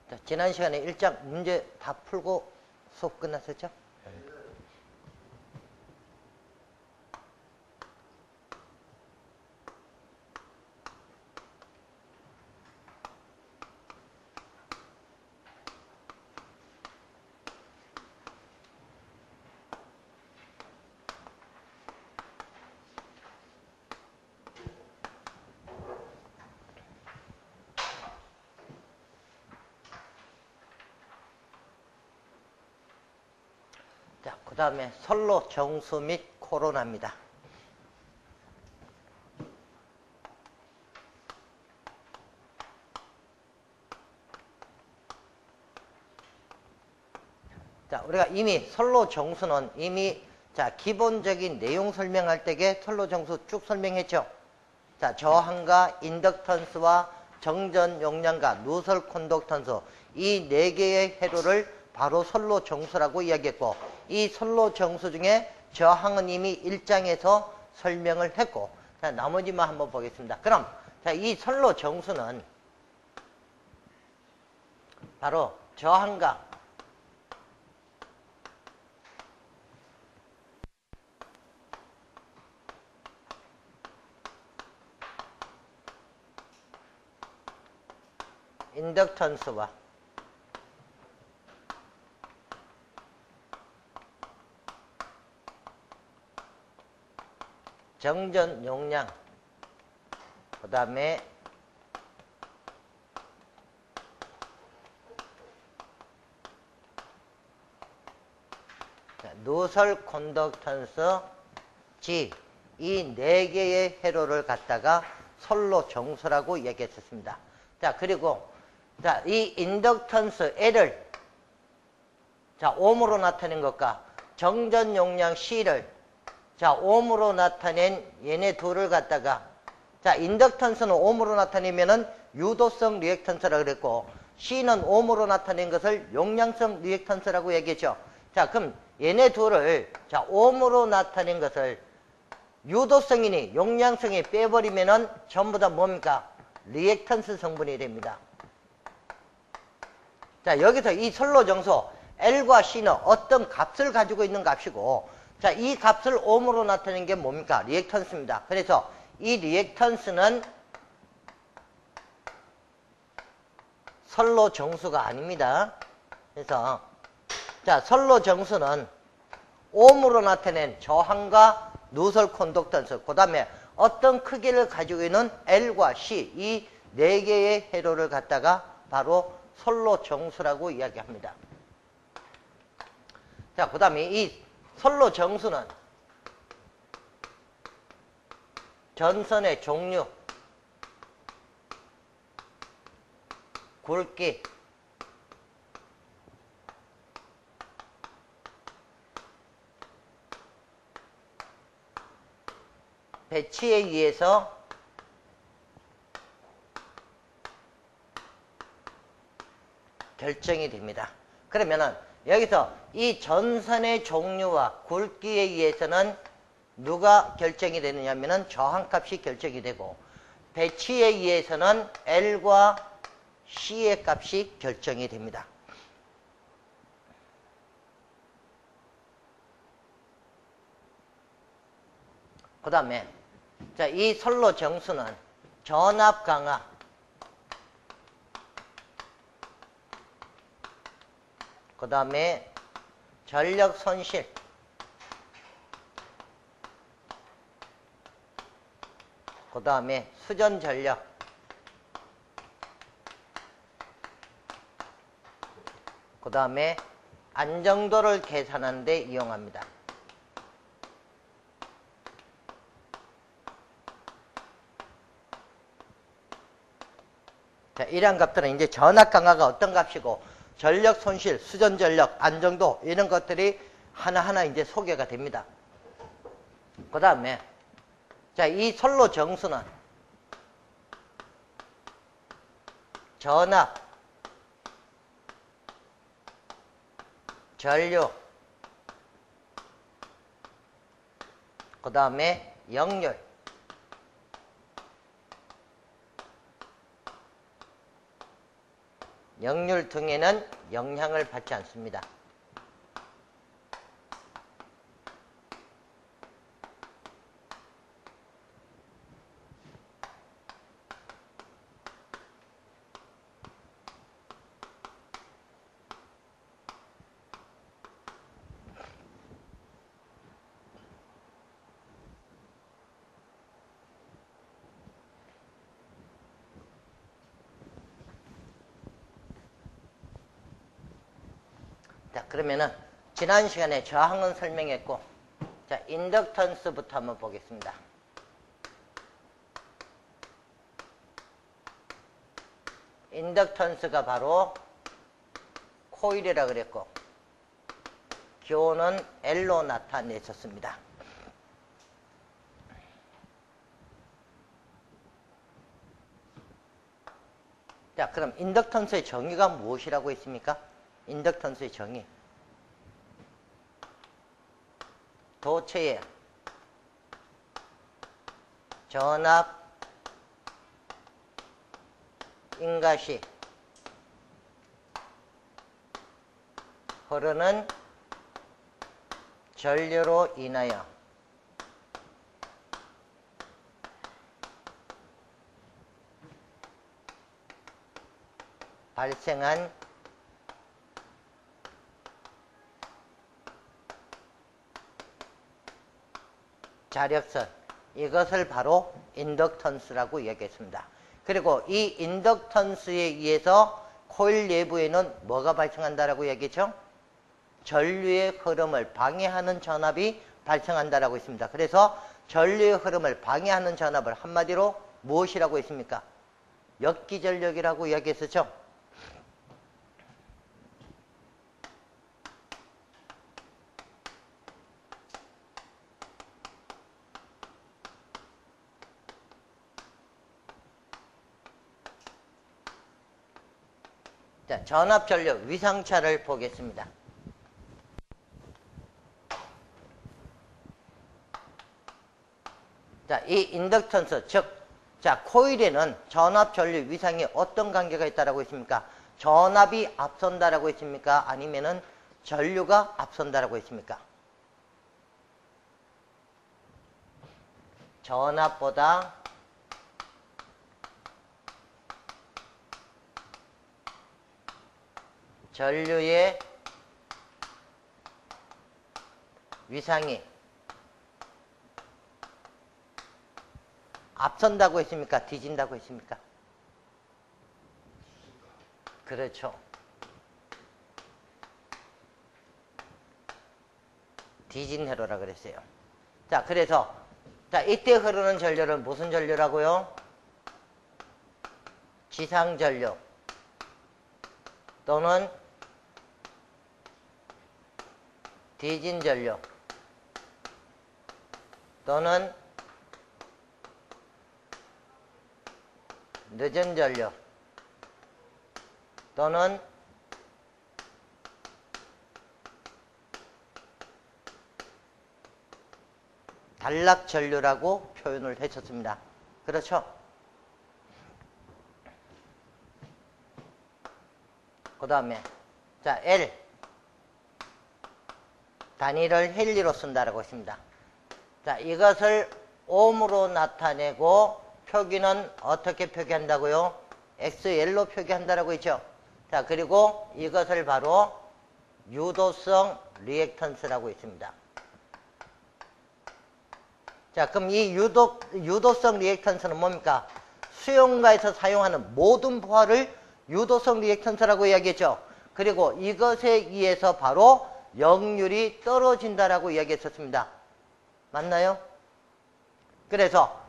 자, 지난 시간에 1장 문제 다 풀고 수업 끝났었죠? 자, 그 다음에 선로 정수 및 코로나입니다. 자, 우리가 이미 선로 정수는 이미 자, 기본적인 내용 설명할 때에 선로 정수 쭉 설명했죠. 자, 저항과 인덕턴스와 정전 용량과 누설 콘덕턴스 이 네 개의 회로를 바로 선로 정수라고 이야기했고, 이 선로 정수 중에 저항은 이미 1장에서 설명을 했고, 자, 나머지만 한번 보겠습니다. 그럼 자, 이 선로 정수는 바로 저항과 인덕턴스와 정전 용량, 그 다음에 누설 콘덕턴스 G 이 네 개의 회로를 갖다가 선로 정수라고 얘기했었습니다. 자, 그리고 자, 이 인덕턴스 L을 자, 옴으로 나타낸 것과 정전 용량 C를 자, 옴으로 나타낸 얘네 둘을 갖다가 자, 인덕턴스는 옴으로 나타내면은 유도성 리액턴스라고 그랬고, C는 옴으로 나타낸 것을 용량성 리액턴스라고 얘기했죠. 자, 그럼 얘네 둘을 자, 옴으로 나타낸 것을 유도성이니 용량성이 빼버리면은 전부 다 뭡니까? 리액턴스 성분이 됩니다. 자, 여기서 이 선로 정수 L과 C는 어떤 값을 가지고 있는 값이고, 자, 이 값을 옴으로 나타내는 게 뭡니까? 리액턴스입니다. 그래서 이 리액턴스는 선로 정수가 아닙니다. 그래서 자, 선로 정수는 옴으로 나타낸 저항과 누설 콘덕턴스, 그 다음에 어떤 크기를 가지고 있는 L과 C 이 네 개의 회로를 갖다가 바로 선로 정수라고 이야기합니다. 자, 그 다음에 이 선로 정수는 전선의 종류, 굵기, 배치에 의해서 결정이 됩니다. 그러면은 여기서 이 전선의 종류와 굵기에 의해서는 누가 결정이 되느냐 하면은 저항값이 결정이 되고, 배치에 의해서는 L과 C의 값이 결정이 됩니다. 그 다음에 자, 이 선로 정수는 전압 강화, 그 다음에 전력 손실, 그 다음에 수전 전력, 그 다음에 안정도를 계산하는 데 이용합니다. 자, 이러한 값들은 이제 전압 강화가 어떤 값이고, 전력 손실, 수전 전력, 안정도 이런 것들이 하나하나 이제 소개가 됩니다. 그 다음에 자, 이 선로 정수는 전압, 전류, 그 다음에 역률, 역률 등에는 영향을 받지 않습니다. 자, 그러면은 지난 시간에 저항은 설명했고, 자, 인덕턴스부터 한번 보겠습니다. 인덕턴스가 바로 코일이라 그랬고, 기호는 L로 나타냈었습니다. 자, 그럼 인덕턴스의 정의가 무엇이라고 했습니까? 인덕턴스의 정의. 도체의 전압 인가시 흐르는 전류로 인하여 발생한 자력선, 이것을 바로 인덕턴스라고 얘기했습니다. 그리고 이 인덕턴스에 의해서 코일 내부에는 뭐가 발생한다라고 얘기했죠? 전류의 흐름을 방해하는 전압이 발생한다라고 했습니다. 그래서 전류의 흐름을 방해하는 전압을 한마디로 무엇이라고 했습니까? 역기전력이라고 얘기했었죠? 자, 전압전력 위상차를 보겠습니다. 자, 이 인덕턴스, 즉, 자, 코일에는 전압전력 위상에 어떤 관계가 있다라고 했습니까? 전압이 앞선다라고 했습니까? 아니면은 전류가 앞선다라고 했습니까? 전압보다 전류의 위상이 앞선다고 했습니까? 뒤진다고 했습니까? 그렇죠. 뒤진 회로라 그랬어요. 자, 그래서 자, 이때 흐르는 전류는 무슨 전류라고요? 지상전류 또는 뒤진전류 또는 늦은전류 또는 단락전류라고 표현을 했었습니다. 그렇죠? 그 다음에 자, L 단위를 헨리로 쓴다라고 했습니다. 자, 이것을 옴으로 나타내고 표기는 어떻게 표기한다고요? XL로 표기한다라고 했죠. 자, 그리고 이것을 바로 유도성 리액턴스라고 했습니다. 자, 그럼 이 유도성 리액턴스는 뭡니까? 수용가에서 사용하는 모든 부하를 유도성 리액턴스라고 이야기했죠. 그리고 이것에 의해서 바로 역률이 떨어진다라고 이야기했었습니다. 맞나요? 그래서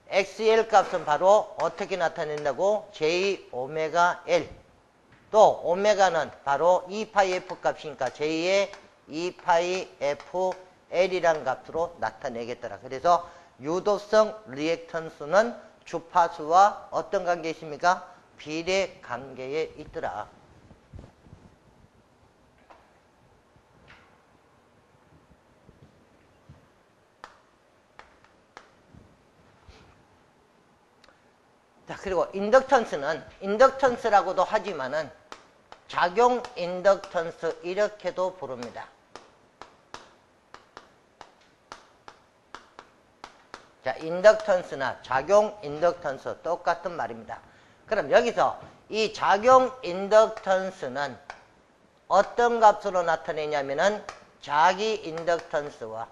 XL 값은 바로 어떻게 나타낸다고? J 오메가 L. 또 오메가는 바로 2파이 F 값이니까 J의 2파이 F L이란 값으로 나타내겠더라. 그래서 유도성 리액턴스는 주파수와 어떤 관계에 있습니까? 비례 관계에 있더라. 자, 그리고 인덕턴스라고도 하지만은 작용 인덕턴스 이렇게도 부릅니다. 자, 인덕턴스나 작용 인덕턴스 똑같은 말입니다. 그럼 여기서 이 작용 인덕턴스는 어떤 값으로 나타내냐면은 자기 인덕턴스와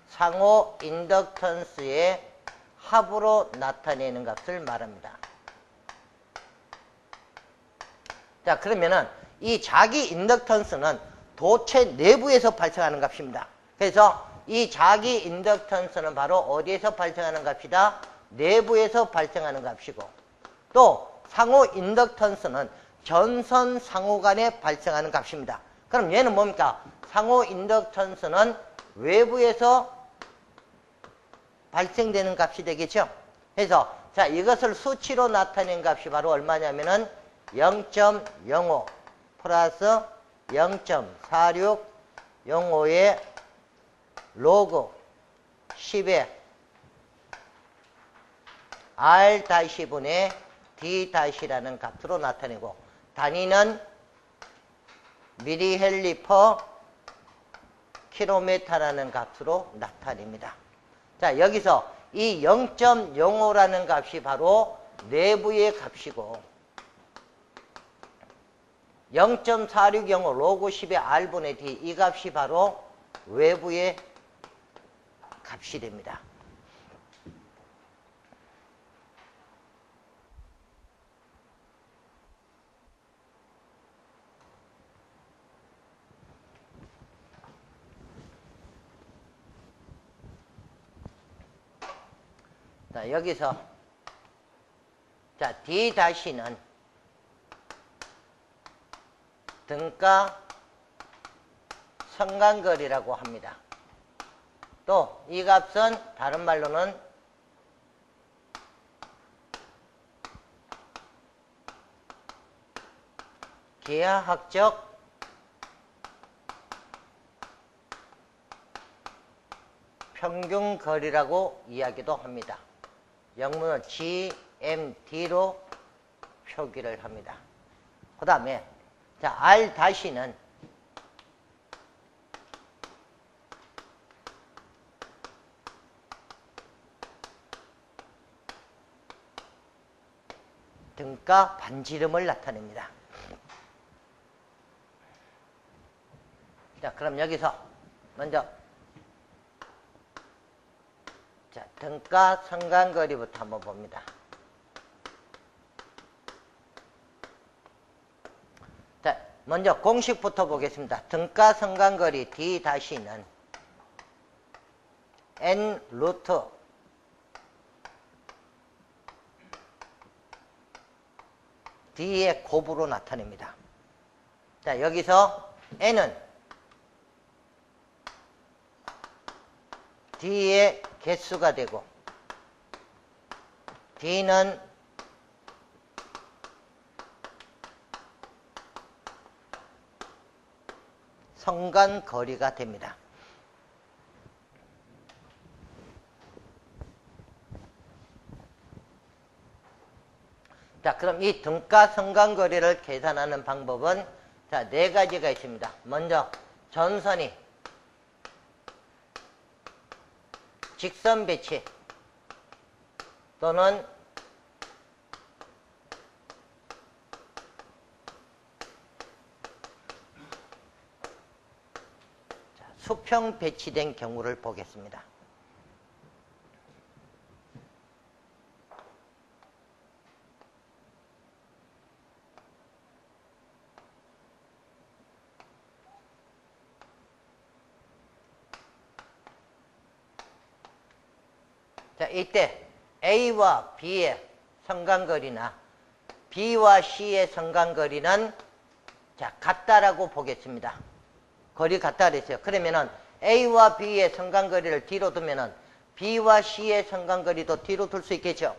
상호 인덕턴스의 합으로 나타내는 값을 말합니다. 자, 그러면은 이 자기 인덕턴스는 도체 내부에서 발생하는 값입니다. 그래서 이 자기 인덕턴스는 바로 어디에서 발생하는 값이다? 내부에서 발생하는 값이고, 또 상호 인덕턴스는 전선 상호 간에 발생하는 값입니다. 그럼 얘는 뭡니까? 상호 인덕턴스는 외부에서 발생되는 값이 되겠죠? 그래서 자, 이것을 수치로 나타낸 값이 바로 얼마냐면은 0.05 플러스 0.4605의 로그 10의 R-분의 D-라는 값으로 나타내고, 단위는 미리헬리 퍼 킬로미터라는 값으로 나타냅니다. 자, 여기서 이 0.05라는 값이 바로 내부의 값이고, 0.4605 로그 10의 R분의 D 이 값이 바로 외부의 값이 됩니다. 자, 여기서 자, D-는 등가 성간거리라고 합니다. 또 이 값은 다른 말로는 기하학적 평균거리라고 이야기도 합니다. 영문은 GMD로 표기를 합니다. 그 다음에 자, R-는 등가 반지름을 나타냅니다. 자, 그럼 여기서 먼저 자, 등가 성간거리부터 한번 봅니다. 자, 먼저 공식부터 보겠습니다. 등가 성간거리 D-는 N 루트 D의 곱으로 나타냅니다. 자, 여기서 N은 D의 개수가 되고, D는 성간거리가 됩니다. 자, 그럼 이 등가 성간거리를 계산하는 방법은 자, 4가지가 있습니다. 먼저 전선이 직선 배치 또는 수평 배치된 경우를 보겠습니다. 자, 이때 A와 B의 성간거리나 B와 C의 성간거리는 자, 같다라고 보겠습니다. 거리 같다 그랬어요. 그러면은 A와 B의 성간거리를 뒤로 두면은 B와 C의 성간거리도 뒤로 둘 수 있겠죠.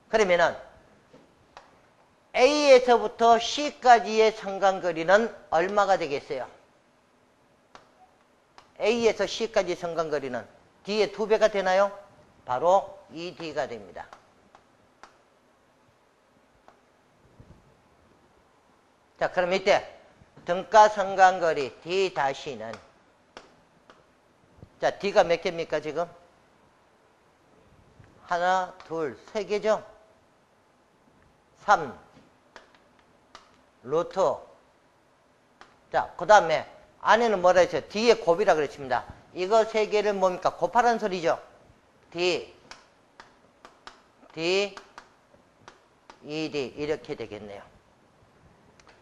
그러면은 A에서부터 C까지의 성간거리는 얼마가 되겠어요? A에서 C까지 성간거리는 D의 2배가 되나요? 바로 ED가 됩니다. 자, 그럼 이때 등가 성간거리 D 다시는 자, D가 몇 개입니까, 지금? 하나, 둘, 세 개죠? 3 루트. 자, 그 다음에 안에는 뭐라 했어요? D의 곱이라 그랬습니다. 이거 세 개를 뭡니까? 곱하라는 소리죠. D, ED 이렇게 되겠네요.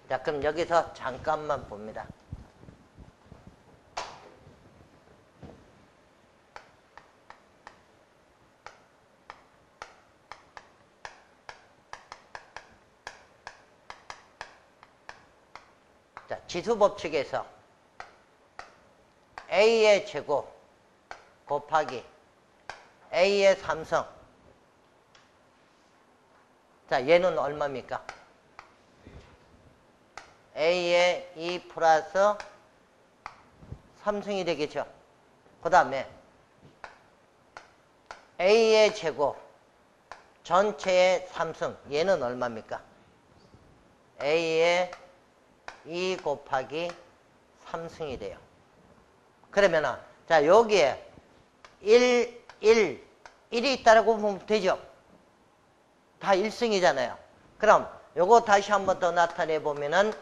자, 그럼 여기서 잠깐만 봅니다. 자, 지수법칙에서 A의 제곱 곱하기 A의 3승. 자, 얘는 얼마입니까? A의 2 플러스 3승이 되겠죠. 그 다음에 A의 제곱 전체의 3승. 얘는 얼마입니까? A의 2 곱하기 3승이 돼요. 그러면은, 자, 여기에 1이 있다라고 보면 되죠? 다 1승이잖아요. 그럼, 요거 다시 한 번 더 나타내 보면은,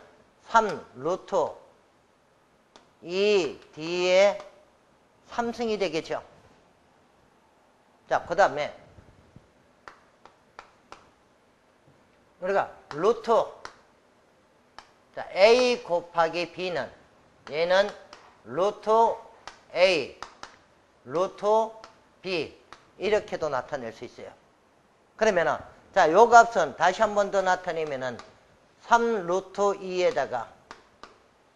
3 루트 2D의 3승이 되겠죠? 자, 그 다음에, 우리가 루트 자, A 곱하기 B는 얘는 루트 A, 루트 B 이렇게도 나타낼 수 있어요. 그러면은 자, 요 값은 다시 한 번 더 나타내면은 3 루트 2에다가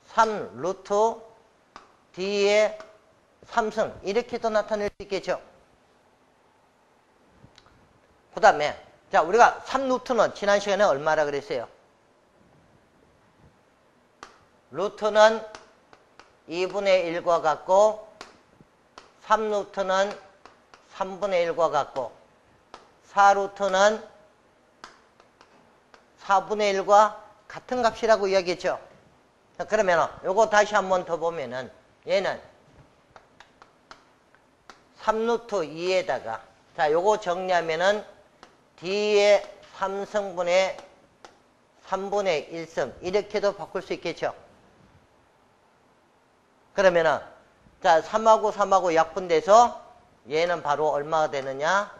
3 루트 D의 3승 이렇게도 나타낼 수 있겠죠. 그 다음에 자, 우리가 3 루트는 지난 시간에 얼마라 그랬어요? 루트는 2분의 1과 같고 3루트는 3분의 1과 같고 4루트는 4분의 1과 같은 값이라고 이야기했죠. 그러면 요거 다시 한 번 더 보면은 얘는 3루트 2에다가 자, 요거 정리하면은 D의 3승분의 3분의 1승 이렇게도 바꿀 수 있겠죠. 그러면은 자, 3하고 3하고 약분돼서 얘는 바로 얼마가 되느냐?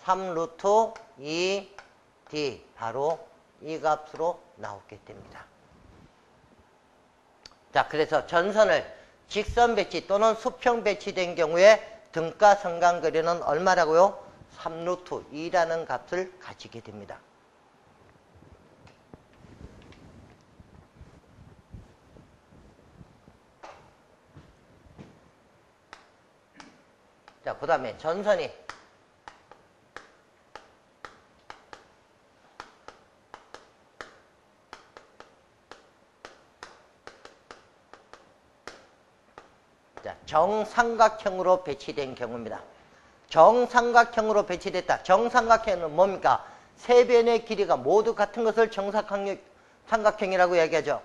3 루트 2D 바로 이 값으로 나오게 됩니다. 자, 그래서 전선을 직선 배치 또는 수평 배치된 경우에 등가 성간거리는 얼마라고요? 3 루트 2라는 값을 가지게 됩니다. 자, 그 다음에 전선이 자, 정삼각형으로 배치된 경우입니다. 정삼각형으로 배치됐다. 정삼각형은 뭡니까? 세 변의 길이가 모두 같은 것을 정삼각형이라고 이야기하죠.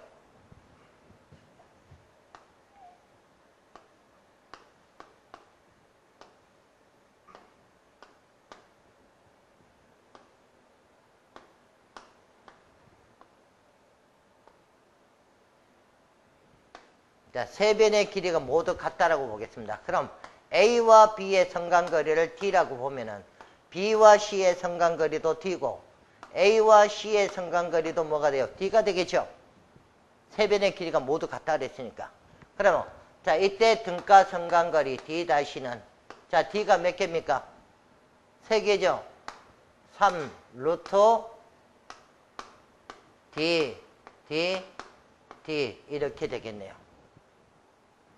자, 세 변의 길이가 모두 같다라고 보겠습니다. 그럼 A와 B의 성간거리를 D라고 보면은 B와 C의 성간거리도 D고 A와 C의 성간거리도 뭐가 돼요? D가 되겠죠? 세 변의 길이가 모두 같다 그랬으니까. 그러면 자, 이때 등가 성간거리 D-는 자, D가 몇 개입니까? 세 개죠? 3 루트 D 이렇게 되겠네요.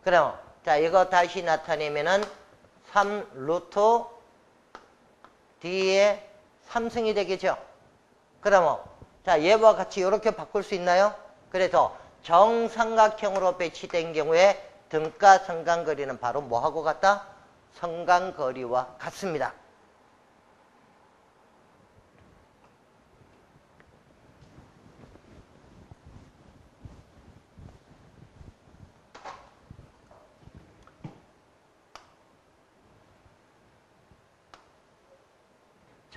그럼 자, 이거 다시 나타내면은 3 루트 D의 3승이 되겠죠. 그러면 자, 얘와 같이 이렇게 바꿀 수 있나요? 그래서 정삼각형으로 배치된 경우에 등가 성간거리는 바로 뭐하고 같다? 성간거리와 같습니다.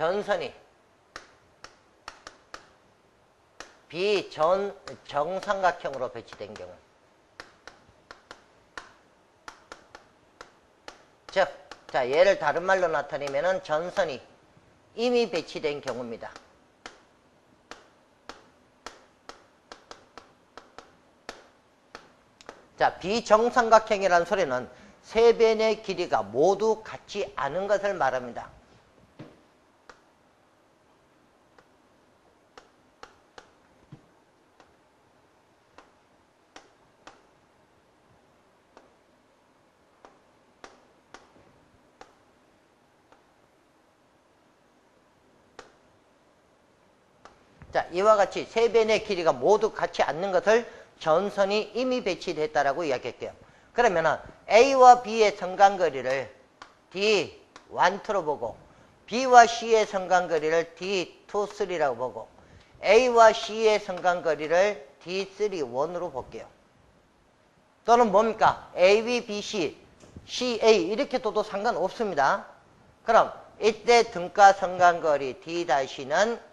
전선이 정삼각형으로 배치된 경우. 즉, 자, 얘를 다른 말로 나타내면은 전선이 이미 배치된 경우입니다. 자, 비정삼각형이라는 소리는 세 변의 길이가 모두 같지 않은 것을 말합니다. 자, 이와 같이 세 변의 길이가 모두 같지 않는 것을 전선이 이미 배치됐다라고 이야기할게요. 그러면은 A와 B의 성간거리를 D1, 2로 보고 B와 C의 성간거리를 D2, 3라고 보고 A와 C의 성간거리를 D3, 1으로 볼게요. 또는 뭡니까? AB, BC, CA 이렇게 둬도 상관없습니다. 그럼 이때 등가 성간거리 D-는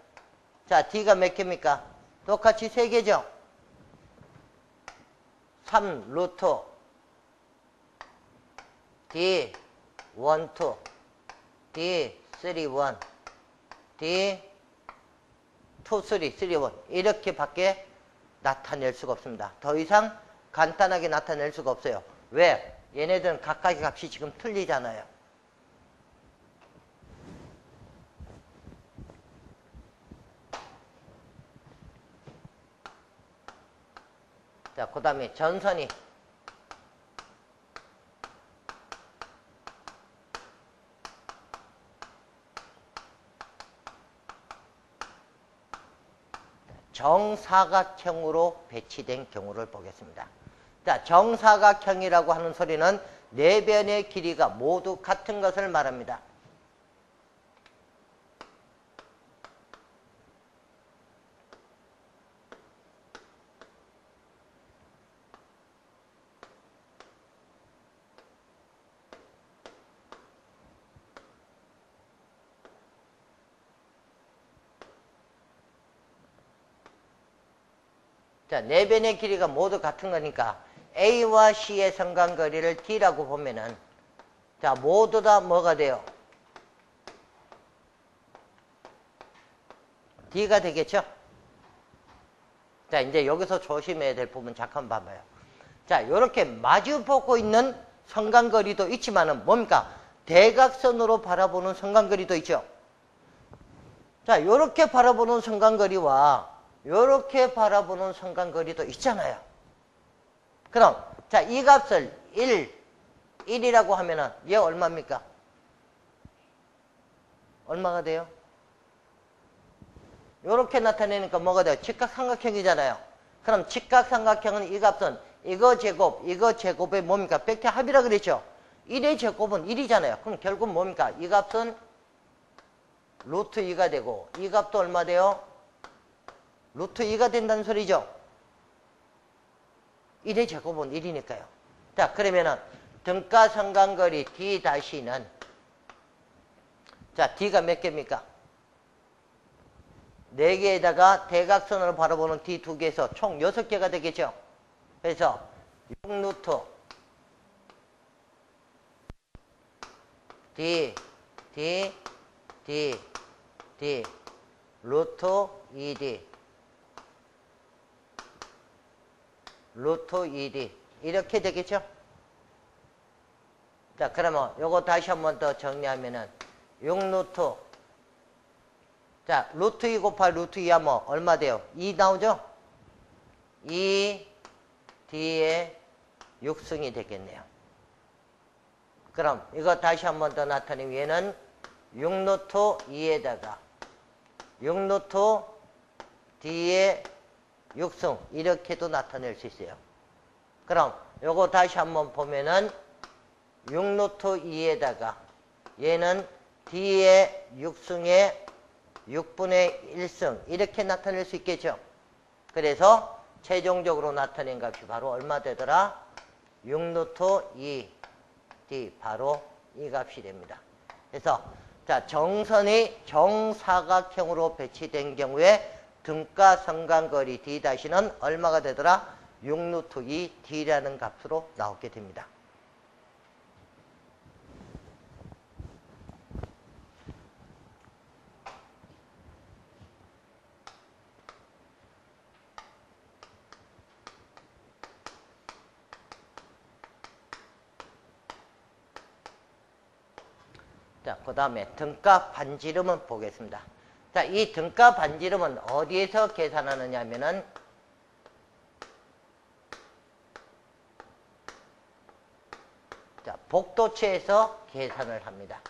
자, D가 몇 개입니까? 똑같이 3개죠? 3 루트 D 1, 2 D 3, 1 D 2, 3, 3, 1 이렇게 밖에 나타낼 수가 없습니다. 더 이상 간단하게 나타낼 수가 없어요. 왜? 얘네들은 각각의 값이 지금 틀리잖아요. 자, 그 다음에 전선이 정사각형으로 배치된 경우를 보겠습니다. 자, 정사각형이라고 하는 소리는 네 변의 길이가 모두 같은 것을 말합니다. 자, 네 변의 길이가 모두 같은 거니까 A와 C의 성간거리를 D라고 보면은 자, 모두 다 뭐가 돼요? D가 되겠죠? 자, 이제 여기서 조심해야 될 부분 잠깐 봐봐요. 자, 이렇게 마주 보고 있는 성간거리도 있지만은 뭡니까? 대각선으로 바라보는 성간거리도 있죠? 자, 이렇게 바라보는 성간거리와 이렇게 바라보는 성간거리도 있잖아요. 그럼 자, 이 값을 1이라고 하면은 얘 얼마입니까? 얼마가 돼요? 이렇게 나타내니까 뭐가 돼요? 직각삼각형이잖아요. 그럼 직각삼각형은 이 값은 이거 제곱의 뭡니까? 백태합이라 그랬죠? 1의 제곱은 1이잖아요. 그럼 결국 뭡니까? 이 값은 루트 2가 되고 이 값도 얼마 돼요? 루트 2가 된다는 소리죠. 1의 제곱은 1이니까요. 자, 그러면은 등가 성간거리 D-는 자, D가 몇 개입니까? 4개에다가 대각선으로 바라보는 D 2개에서 총 6개가 되겠죠. 그래서 6루트 D 루트 2D 루트 2D 이렇게 되겠죠? 자, 그러면 요거 다시 한 번 더 정리하면은 6루트 자, 루트 2 곱하기 루트 2 하면 얼마 돼요? 2 나오죠? 2 D의 6승이 되겠네요. 그럼 이거 다시 한 번 더 나타내면 얘는 6루트 2에다가 6루트 D의 6승 이렇게도 나타낼 수 있어요. 그럼 요거 다시 한번 보면은 6루트 2에다가 얘는 D의 6승의 6분의 1승 이렇게 나타낼 수 있겠죠. 그래서 최종적으로 나타낸 값이 바로 얼마 되더라? 6루트 2D 바로 이 값이 됩니다. 그래서 자, 정선이 정사각형으로 배치된 경우에 등가 성간거리 D-는 얼마가 되더라? 6루트 2D라는 값으로 나오게 됩니다. 자, 그 다음에 등가 반지름은 보겠습니다. 자, 이 등가 반지름은 어디에서 계산하느냐 하면은 자, 복도체에서 계산을 합니다.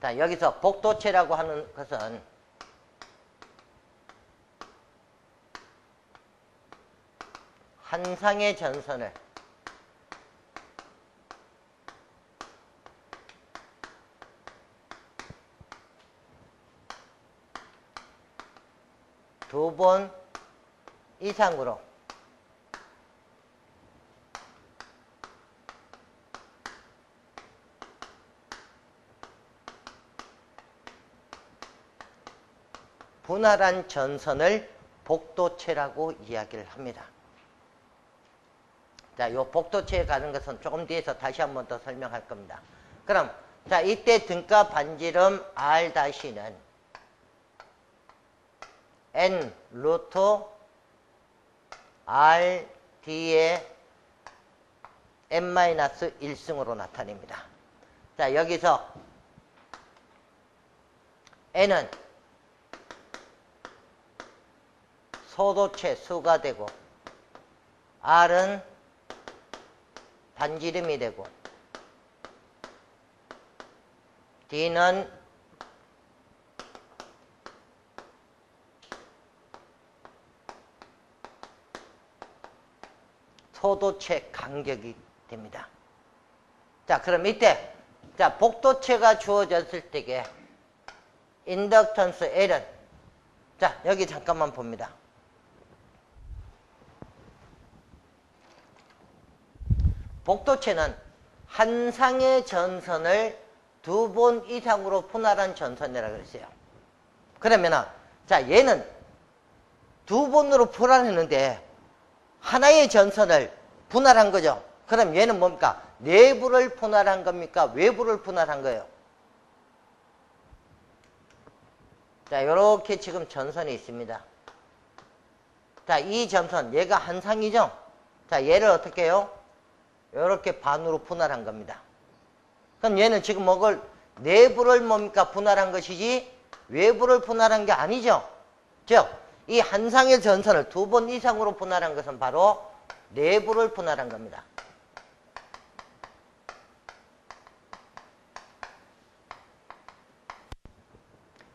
자, 여기서 복도체라고 하는 것은 한 상의 전선을 두 번 이상으로 분할한 전선을 복도체라고 이야기를 합니다. 자, 요 복도체에 가는 것은 조금 뒤에서 다시 한 번 더 설명할 겁니다. 그럼 자, 이때 등가 반지름 R-는 N 루트 RD의 N-1승으로 나타냅니다. 자, 여기서 N은 소도체 수가 되고 R은 반지름이 되고 D는 소도체 간격이 됩니다. 자, 그럼 이때 자, 복도체가 주어졌을 때에 인덕턴스 L은 자, 여기 잠깐만 봅니다. 복도체는 한 상의 전선을 두 번 이상으로 분할한 전선이라고 그랬어요. 그러면은 자, 얘는 두 번으로 분할했는데 하나의 전선을 분할한 거죠. 그럼 얘는 뭡니까? 내부를 분할한 겁니까? 외부를 분할한 거예요. 자, 이렇게 지금 전선이 있습니다. 자, 이 전선, 얘가 한 상이죠? 자, 얘를 어떻게 해요? 이렇게 반으로 분할한 겁니다. 그럼 얘는 지금 뭐를 내부를 뭡니까? 분할한 것이지 외부를 분할한 게 아니죠. 즉, 이 한 상의 전선을 두 번 이상으로 분할한 것은 바로 내부를 분할한 겁니다.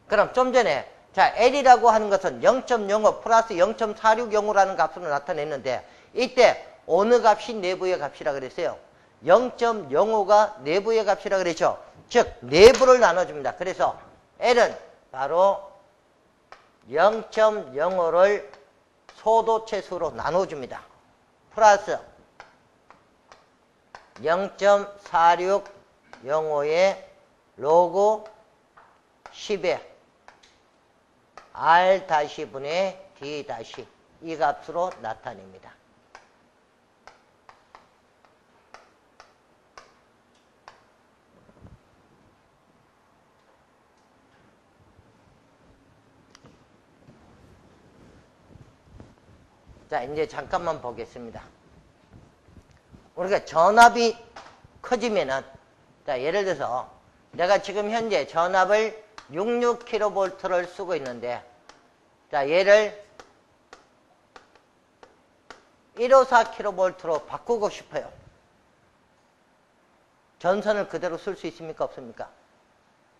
그럼 좀 전에 자, L이라고 하는 것은 0.05 플러스 0.460라는 값으로 나타냈는데 이때 어느 값이 내부의 값이라 그랬어요? 0.05가 내부의 값이라 그랬죠. 즉 내부를 나눠줍니다. 그래서 L은 바로 0.05를 소도체수로 나눠줍니다. 플러스 0.4605의 로그 10의 R-분의 D- 이 값으로 나타냅니다. 자, 이제 잠깐만 보겠습니다. 우리가 전압이 커지면은, 자, 예를 들어서 내가 지금 현재 전압을 66kV를 쓰고 있는데, 자, 얘를 154kV로 바꾸고 싶어요. 전선을 그대로 쓸 수 있습니까? 없습니까?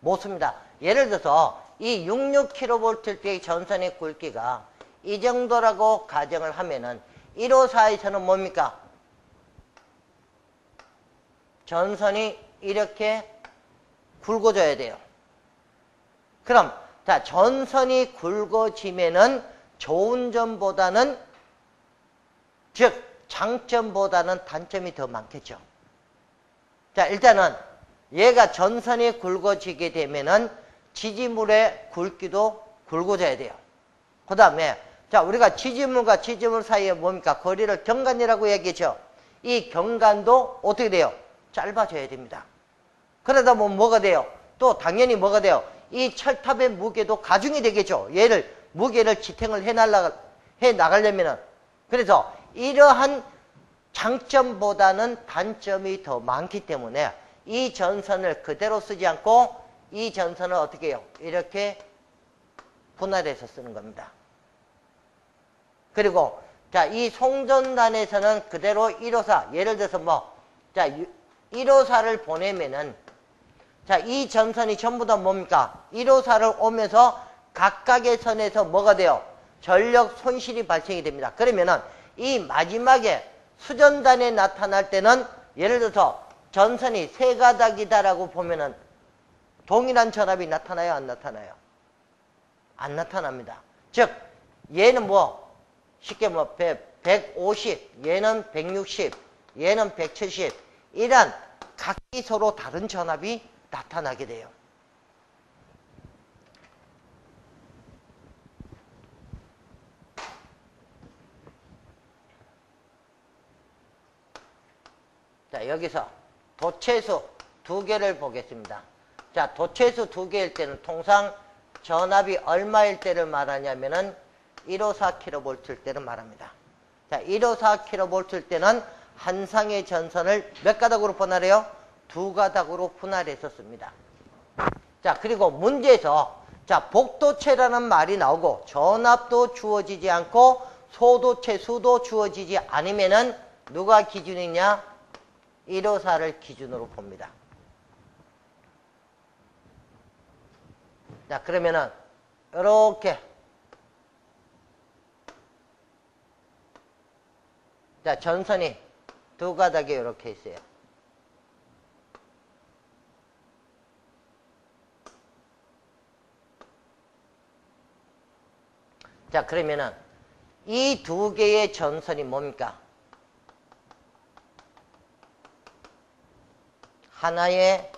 못 씁니다. 예를 들어서 이 66kV일 때의 전선의 굵기가 이 정도라고 가정을 하면은 154에서는 뭡니까? 전선이 이렇게 굵어져야 돼요. 그럼 자, 전선이 굵어지면은 좋은 점보다는 즉 장점보다는 단점이 더 많겠죠. 자, 일단은 얘가 전선이 굵어지게 되면은 지지물의 굵기도 굵어져야 돼요. 그 다음에 자, 우리가 지지물과 지지물 사이에 뭡니까? 거리를 경간이라고 얘기했죠. 이 경간도 어떻게 돼요? 짧아져야 됩니다. 그러다 보면 뭐가 돼요? 또 당연히 뭐가 돼요? 이 철탑의 무게도 가중이 되겠죠. 얘를 무게를 지탱을 해 나가려면은. 그래서 이러한 장점보다는 단점이 더 많기 때문에 이 전선을 그대로 쓰지 않고 이 전선을 어떻게 해요? 이렇게 분할해서 쓰는 겁니다. 그리고 자, 이 송전단에서는 그대로 1호사, 예를 들어서 자, 1호사를 보내면은 자, 이 전선이 전부 다 뭡니까? 1호사를 오면서 각각의 선에서 뭐가 돼요? 전력 손실이 발생이 됩니다. 그러면은 이 마지막에 수전단에 나타날 때는 예를 들어서 전선이 세 가닥이다라고 보면은 동일한 전압이 나타나요? 안 나타나요? 안 나타납니다. 즉, 얘는 쉽게 150, 얘는 160, 얘는 170, 이런 각기 서로 다른 전압이 나타나게 돼요. 자, 여기서 도체수 두 개를 보겠습니다. 자, 도체수 두 개일 때는 통상 전압이 얼마일 때를 말하냐면은 154kV일 때를 말합니다. 자, 154kV일 때는 한 쌍의 전선을 몇 가닥으로 분할해요? 두 가닥으로 분할해서 씁니다. 자, 그리고 문제에서 자, 복도체라는 말이 나오고 전압도 주어지지 않고 소도체 수도 주어지지 않으면은 누가 기준이냐? 154를 기준으로 봅니다. 자, 그러면은 이렇게 자, 전선이 두 가닥에 이렇게 있어요. 자, 그러면은 이 두 개의 전선이 뭡니까? 하나의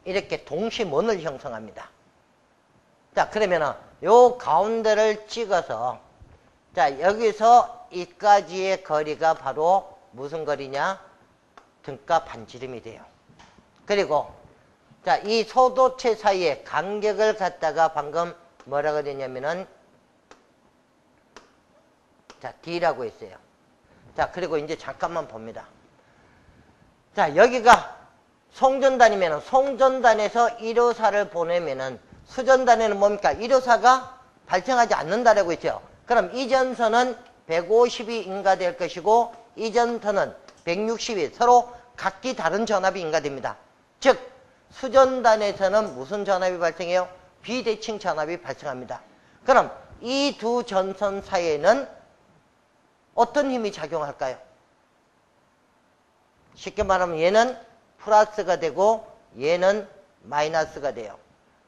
이렇게 동시문을 형성합니다. 자, 그러면은 요 가운데를 찍어서 자, 여기서 이까지의 거리가 바로 무슨 거리냐? 등가 반지름이 돼요. 그리고 자, 이 소도체 사이에 간격을 갖다가 방금 뭐라고 했냐면은 자, D라고 했어요. 자, 그리고 이제 잠깐만 봅니다. 자, 여기가 송전단이면 송전단에서 1호사를 보내면은 수전단에는 뭡니까? 1호사가 발생하지 않는다라고 했죠. 그럼 이 전선은 150이 인가될 것이고 이 전선은 160이 서로 각기 다른 전압이 인가됩니다. 즉 수전단에서는 무슨 전압이 발생해요? 비대칭 전압이 발생합니다. 그럼 이 두 전선 사이에는 어떤 힘이 작용할까요? 쉽게 말하면 얘는 플러스가 되고 얘는 마이너스가 돼요.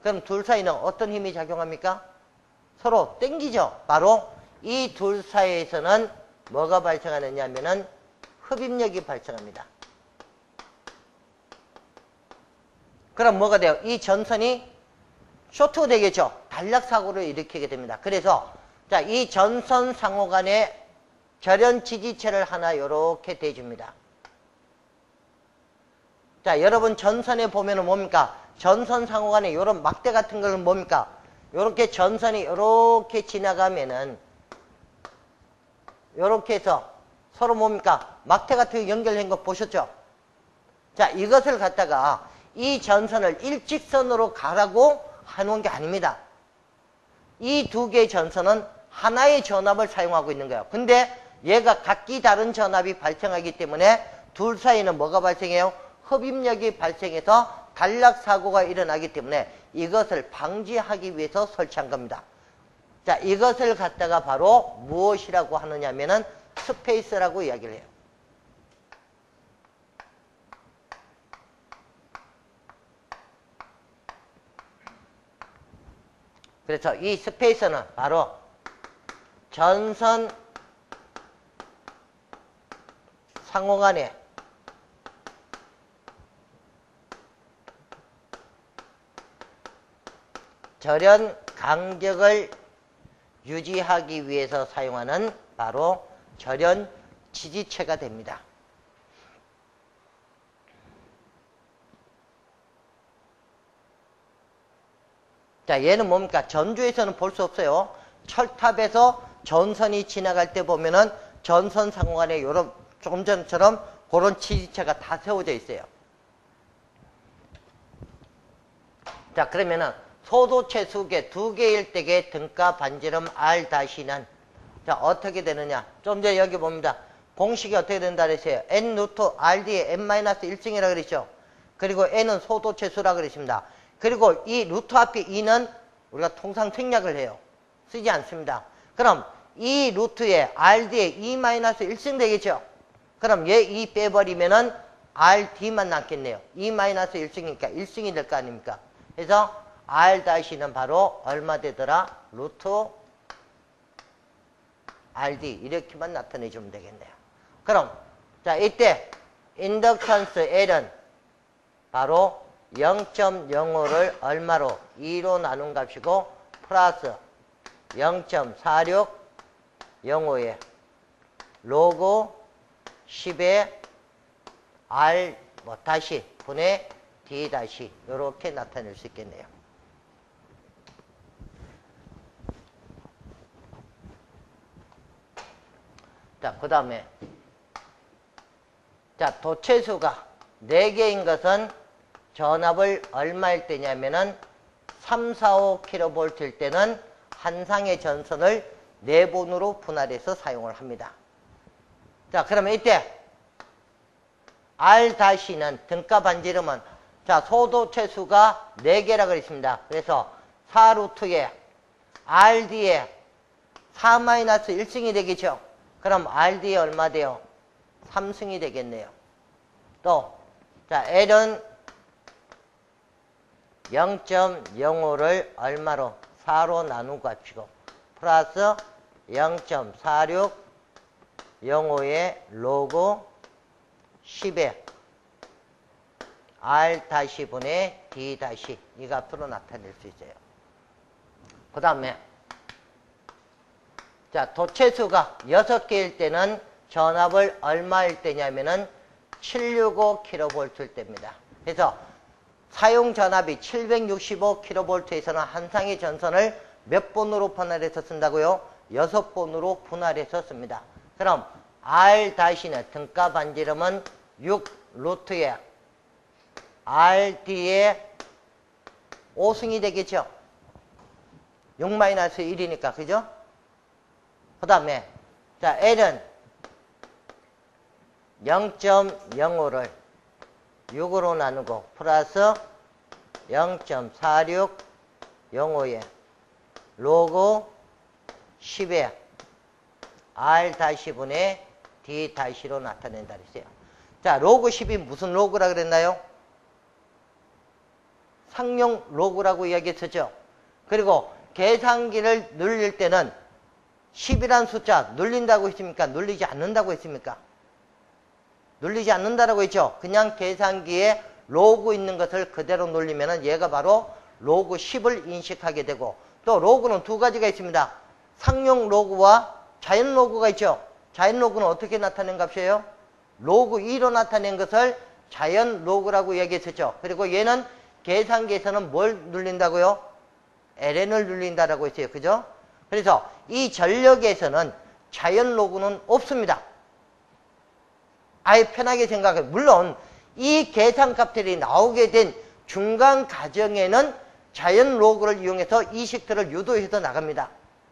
그럼 둘 사이는 어떤 힘이 작용합니까? 서로 땡기죠. 바로 이 둘 사이에서는 뭐가 발생하느냐 하면은 흡입력이 발생합니다. 그럼 뭐가 돼요? 이 전선이 쇼트가 되겠죠. 단락사고를 일으키게 됩니다. 그래서 자, 이 전선 상호 간에 절연 지지체를 하나 이렇게 대줍니다. 자, 여러분 전선에 보면은 뭡니까? 전선 상호 간에 이런 막대 같은 거는 뭡니까? 이렇게 전선이 이렇게 지나가면은 이렇게 해서 서로 뭡니까? 막대 같은 거 연결된 거 보셨죠? 자, 이것을 갖다가 이 전선을 일직선으로 가라고 해놓은 게 아닙니다. 이 두 개의 전선은 하나의 전압을 사용하고 있는 거예요. 근데 얘가 각기 다른 전압이 발생하기 때문에 둘 사이는 뭐가 발생해요? 흡입력이 발생해서 단락사고가 일어나기 때문에 이것을 방지하기 위해서 설치한 겁니다. 자, 이것을 갖다가 바로 무엇이라고 하느냐면은 스페이스라고 이야기를 해요. 그래서 이 스페이스는 바로 전선 상호 간에 절연 간격을 유지하기 위해서 사용하는 바로 절연 지지체가 됩니다. 자, 얘는 뭡니까? 전주에서는 볼 수 없어요. 철탑에서 전선이 지나갈 때 보면은 전선 상호간에 요런 조금 전처럼 그런 지지체가 다 세워져 있어요. 자, 그러면은 소도체 수계 두 개일 때의 등가 반지름 R-는 자, 어떻게 되느냐? 좀 전에 여기 봅니다. 공식이 어떻게 된다 그랬어요? N 루트 RD의 N-1승이라고 그랬죠? 그리고 N은 소도체 수라고 그랬습니다. 그리고 이 루트 앞에 2는 우리가 통상 생략을 해요. 쓰지 않습니다. 그럼 이 루트에 RD의 E-1승 되겠죠? 그럼 얘 2 빼버리면은 RD만 남겠네요. E-1승이니까 1승이 될 거 아닙니까? 그래서 R-는 바로 얼마 되더라? 루트 RD 이렇게만 나타내주면 되겠네요. 그럼 자, 이때 인덕턴스 L은 바로 0.05를 얼마로? 2로 나눈 값이고 플러스 0.4605에 로그 10에 R 다시 분의 D 다시 이렇게 나타낼 수 있겠네요. 자, 그 다음에 자, 도체수가 4개인 것은 전압을 얼마일 때냐면은 345kV일 때는 한 상의 전선을 4본으로 분할해서 사용을 합니다. 자, 그러면 이때 R-는 등가 반지름은 자, 소도체 수가 4개라고 그랬습니다. 그래서 4루트에 RD에 4-1승이 되겠죠. 그럼 RD에 얼마 돼요? 3승이 되겠네요. 또 자, L은 0.05를 얼마로? 4로 나누고 합시고 플러스 0.4605의 로그 10에 R 다시 분의 D 다시 이 값으로 나타낼 수 있어요. 그 다음에 자, 도체수가 6개일 때는 전압을 얼마일 때냐면은 765kV일 때입니다. 그래서 사용 전압이 765kV에서는 한 상의 전선을 몇 본으로 분할해서 쓴다고요? 6본으로 분할해서 씁니다. 그럼 R-는 등가 반지름은 6 루트에 RD의 5승이 되겠죠? 6-1이니까, 그죠? 그 다음에, 자, L은 0.05를 6으로 나누고, 플러스 0.4605에 로그 10에 R-분의 D-로 나타낸다 그랬어요. 자, 로그 10이 무슨 로그라 그랬나요? 상용 로그라고 이야기했었죠. 그리고 계산기를 눌릴 때는 10이란 숫자 눌린다고 했습니까? 눌리지 않는다고 했습니까? 눌리지 않는다라고 했죠. 그냥 계산기에 로그 있는 것을 그대로 눌리면은 얘가 바로 로그 10을 인식하게 되고, 또 로그는 두 가지가 있습니다. 상용 로그와 자연 로그가 있죠. 자연 로그는 어떻게 나타낸 값이에요? 로그 2로 나타낸 것을 자연 로그라고 얘기했었죠. 그리고 얘는 계산기에서는 뭘 눌린다고요? ln을 눌린다라고 했어요. 그죠? 그래서 이 전력에서는 자연 로그는 없습니다. 아예 편하게 생각해요. 물론 이 계산값들이 나오게 된 중간 과정에는 자연 로그를 이용해서 이 식들을 유도해서 나갑니다.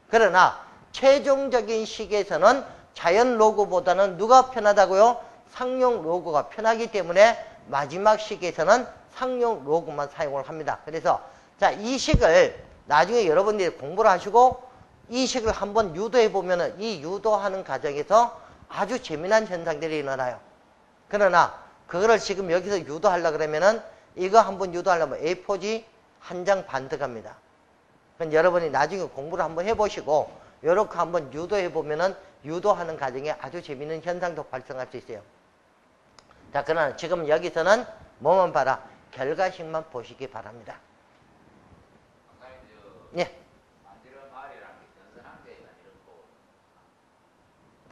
그러나 최종적인 식에서는 자연 로그보다는 누가 편하다고요? 상용 로그가 편하기 때문에 마지막 식에서는 상용 로그만 사용을 합니다. 그래서 자, 이 식을 나중에 여러분들이 공부를 하시고 이 식을 한번 유도해 보면은 이 유도하는 과정에서 아주 재미난 현상들이 일어나요. 그러나 그거를 지금 여기서 유도하려고 그러면은 이거 한번 유도하려면 A4지 한 장 반 들어갑니다. 그럼 여러분이 나중에 공부를 한번 해보시고 이렇게 한번 유도해 보면은 유도하는 과정에 아주 재미있는 현상도 발생할 수 있어요. 자, 그러나 지금 여기서는 뭐만 봐라? 결과식만 보시기 바랍니다. 예.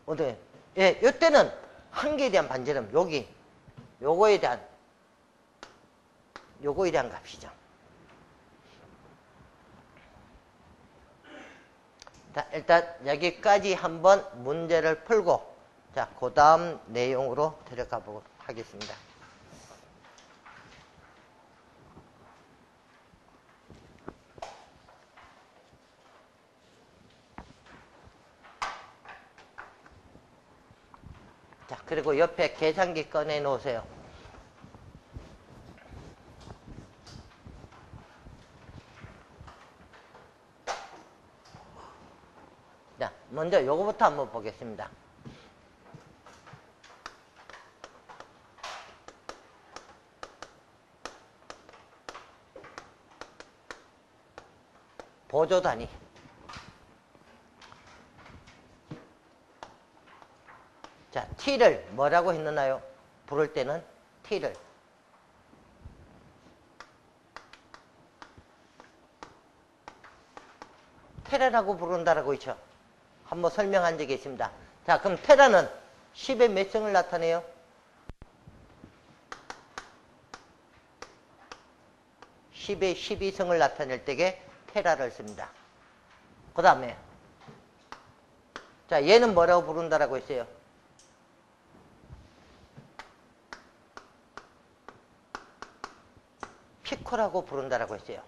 어때? 예, 요때는 한계에 대한 반지름, 여기, 요거에 대한 값이죠. 자, 일단 여기까지 한번 문제를 풀고, 자, 그 다음 내용으로 들어가 보도록 하겠습니다. 자, 그리고 옆에 계산기 꺼내 놓으세요. 자, 먼저 요거부터 한번 보겠습니다. 보조 단위. 자, t를 뭐라고 했나요? 부를 때는 t를 테라라고 부른다라고 했죠. 한번 설명한 적이 있습니다. 자, 그럼 테라는 10의 몇 승을 나타내요? 10의 12승을 나타낼 때에 테라를 씁니다. 그 다음에 자, 얘는 뭐라고 부른다라고 했어요? 피코라고 부른다라고 했어요.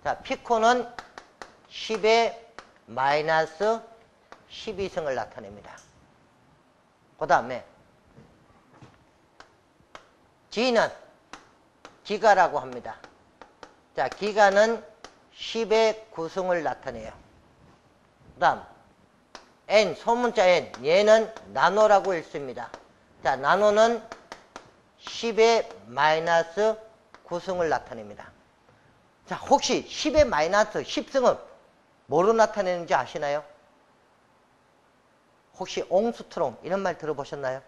자, 피코는 10의 마이너스 12승을 나타냅니다. 그 다음에 G는 기가라고 합니다. 자, 기가는 10의 9승을 나타내요. 그 다음 N, 소문자 N, 얘는 나노라고 읽습니다. 자, 나노는 10의 마이너스 9승을 나타냅니다. 자, 혹시 10의 마이너스 10승은 뭐로 나타내는지 아시나요? 혹시 옹스트롬 이런 말 들어보셨나요?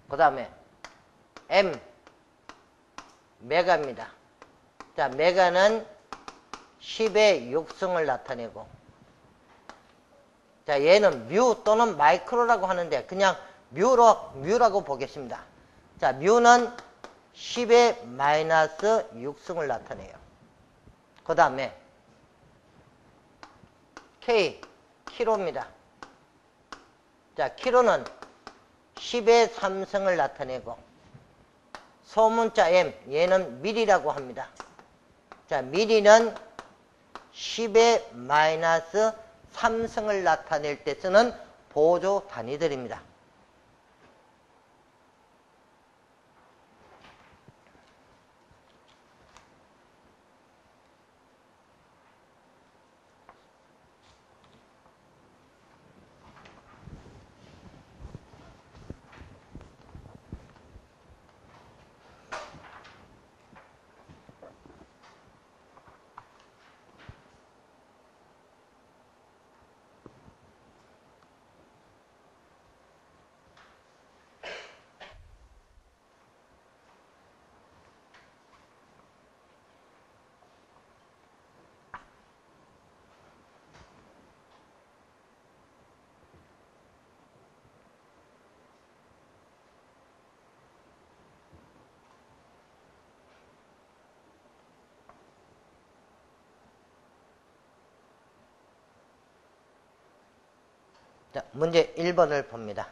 그 다음에 M, 메가입니다. 자, 메가는 10의 6승을 나타내고, 자, 얘는 뮤 또는 마이크로라고 하는데 그냥 뮤라고 보겠습니다. 자, 뮤는 10의 마이너스 6승을 나타내요. 그 다음에 K, 키로입니다. 자, 키로는 10의 3승을 나타내고, 소문자 M, 얘는 밀이라고 합니다. 자, 밀이는 10의 마이너스 3승을 나타낼 때 쓰는 보조 단위들입니다. 자, 문제 1번을 봅니다.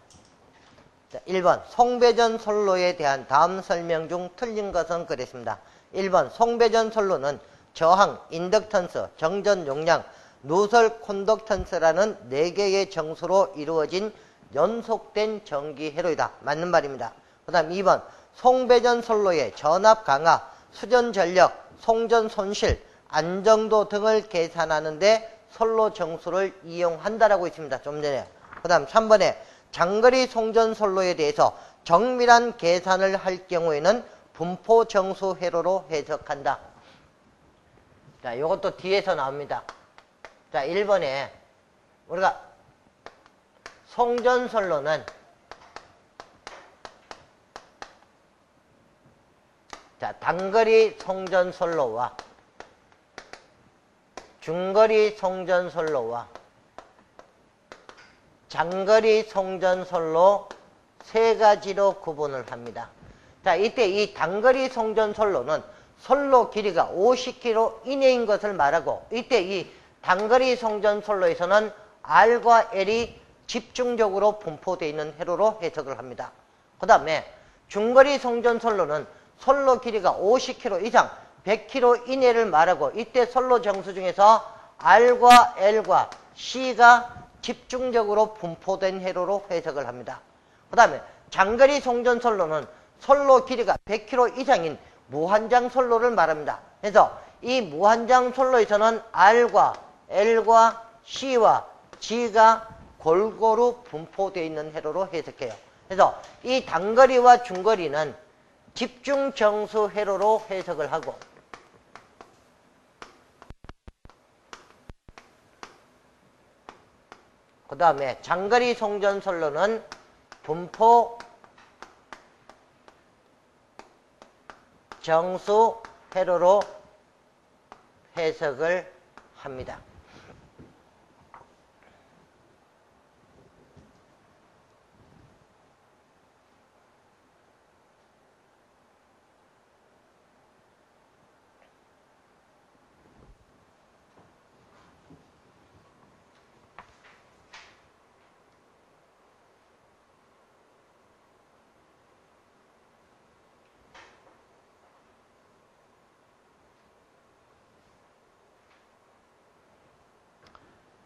자, 1번 송배전 솔로에 대한 다음 설명 중 틀린 것은 그랬습니다. 1번 송배전 솔로는 저항, 인덕턴스, 정전 용량, 누설 콘덕턴스라는 4개의 정수로 이루어진 연속된 전기 회로이다. 맞는 말입니다. 그 다음 2번 송배전 솔로의 전압 강하, 수전 전력, 송전 손실, 안정도 등을 계산하는데 솔로 정수를 이용한다라고 있습니다. 좀 전에. 그 다음 3번에 장거리 송전 솔로에 대해서 정밀한 계산을 할 경우에는 분포 정수 회로로 해석한다. 자, 이것도 뒤에서 나옵니다. 자, 1번에 우리가 송전 솔로는 자, 단거리 송전 솔로와 중거리 송전선로와 장거리 송전선로 세 가지로 구분을 합니다. 자, 이때 이 단거리 송전선로는 선로 길이가 50km 이내인 것을 말하고, 이때 이 단거리 송전선로에서는 R과 L이 집중적으로 분포되어 있는 회로로 해석을 합니다. 그 다음에 중거리 송전선로는 선로 길이가 50km 이상 100km 이내를 말하고, 이때 선로 정수 중에서 R과 L과 C가 집중적으로 분포된 회로로 해석을 합니다. 그 다음에 장거리 송전선로는 선로 길이가 100km 이상인 무한장 선로를 말합니다. 그래서 이 무한장 선로에서는 R과 L과 C와 G가 골고루 분포되어 있는 회로로 해석해요. 그래서 이 단거리와 중거리는 집중 정수 회로로 해석을 하고, 그 다음에 장거리 송전선로는 분포 정수 회로로 해석을 합니다.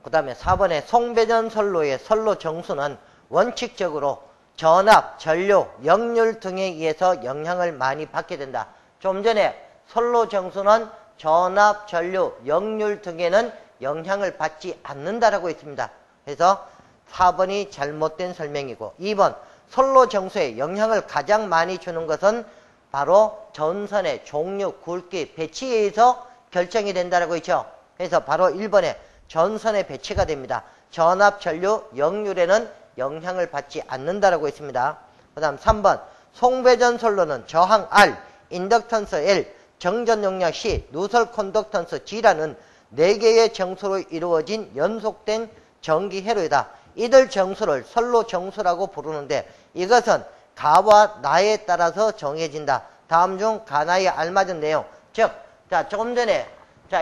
그 다음에 4번에 송배전 선로의 선로 정수는 원칙적으로 전압, 전류, 역률 등에 의해서 영향을 많이 받게 된다. 좀 전에 선로 정수는 전압, 전류, 역률 등에는 영향을 받지 않는다라고 했습니다. 그래서 4번이 잘못된 설명이고, 2번 선로 정수에 영향을 가장 많이 주는 것은 바로 전선의 종류, 굵기, 배치에 의해서 결정이 된다라고 했죠. 그래서 바로 1번에 전선의 배치가 됩니다. 전압, 전류, 역률에는 영향을 받지 않는다라고 했습니다. 그 다음 3번 송배전 선로는 저항 R, 인덕턴스 L, 정전 용량 C, 누설 컨덕턴스 G라는 4개의 정수로 이루어진 연속된 전기 회로이다. 이들 정수를 선로 정수라고 부르는데, 이것은 가와 나에 따라서 정해진다. 다음 중 가나에 알맞은 내용. 즉, 자, 조금 전에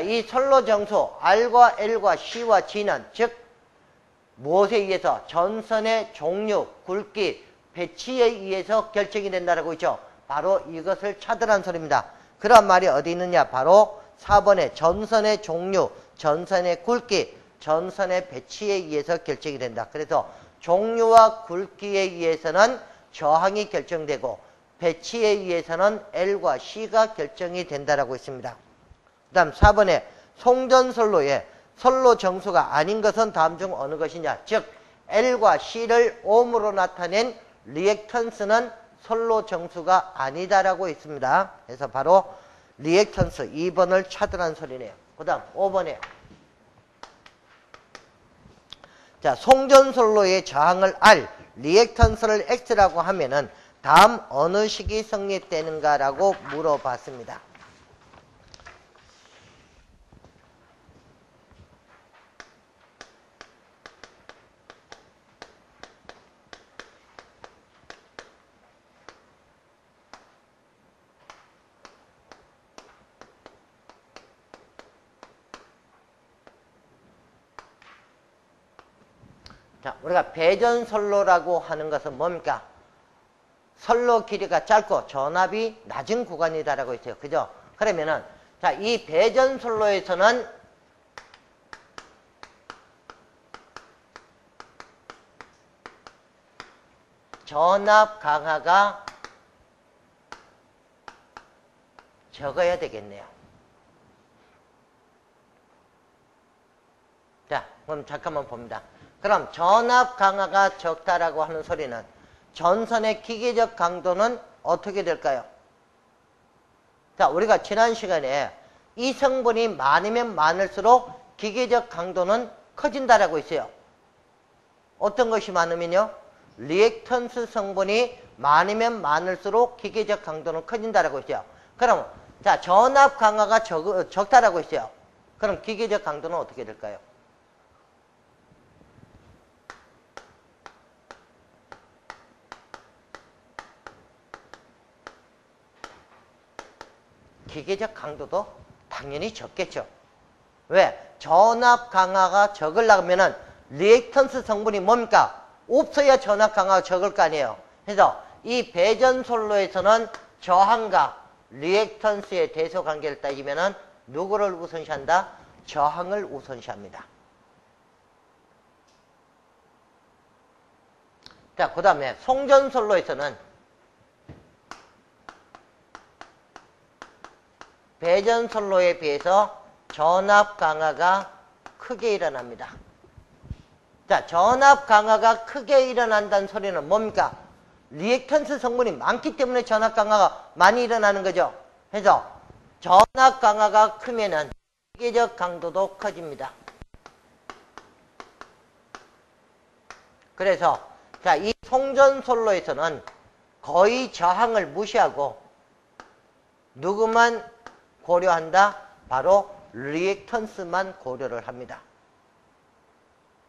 이 선로 정수 R과 L과 C와 G는 즉 무엇에 의해서? 전선의 종류, 굵기, 배치에 의해서 결정이 된다라고 했죠. 바로 이것을 찾으라는 소리입니다. 그런 말이 어디 있느냐? 바로 4번에 전선의 종류, 전선의 굵기, 전선의 배치에 의해서 결정이 된다. 그래서 종류와 굵기에 의해서는 저항이 결정되고, 배치에 의해서는 L과 C가 결정이 된다라고 했습니다. 그 다음 4번에 송전선로에 선로 정수가 아닌 것은 다음 중 어느 것이냐? 즉 L과 C를 옴으로 나타낸 리액턴스는 선로 정수가 아니다라고 했습니다. 그래서 바로 리액턴스 2번을 찾으라는 소리네요. 그 다음 5번에 자, 송전선로의 저항을 R, 리액턴스를 X라고 하면은 다음 어느 식이 성립되는가라고 물어봤습니다. 자, 우리가 배전선로라고 하는 것은 뭡니까? 선로 길이가 짧고 전압이 낮은 구간이다라고 했어요. 그죠? 그러면은, 자, 이 배전선로에서는 전압 강하가 적어야 되겠네요. 자, 그럼 잠깐만 봅니다. 그럼 전압 강하가 적다라고 하는 소리는 전선의 기계적 강도는 어떻게 될까요? 자, 우리가 지난 시간에 이 성분이 많으면 많을수록 기계적 강도는 커진다라고 했어요. 어떤 것이 많으면요? 리액턴스 성분이 많으면 많을수록 기계적 강도는 커진다라고 했어요. 그럼 자, 전압 강하가 적다라고 했어요. 그럼 기계적 강도는 어떻게 될까요? 기계적 강도도 당연히 적겠죠. 왜? 전압 강화가 적으려면은 리액턴스 성분이 뭡니까? 없어야 전압 강화가 적을 거 아니에요. 그래서 이 배전솔로에서는 저항과 리액턴스의 대소 관계를 따지면은 누구를 우선시한다? 저항을 우선시합니다. 자, 그 다음에 송전솔로에서는 배전솔로에 비해서 전압 강화가 크게 일어납니다. 자, 전압 강화가 크게 일어난다는 소리는 뭡니까? 리액턴스 성분이 많기 때문에 전압 강화가 많이 일어나는 거죠. 그래서 전압 강화가 크면은 기계적 강도도 커집니다. 그래서 자, 이 송전솔로에서는 거의 저항을 무시하고 누구만 고려한다? 바로 리액턴스만 고려를 합니다.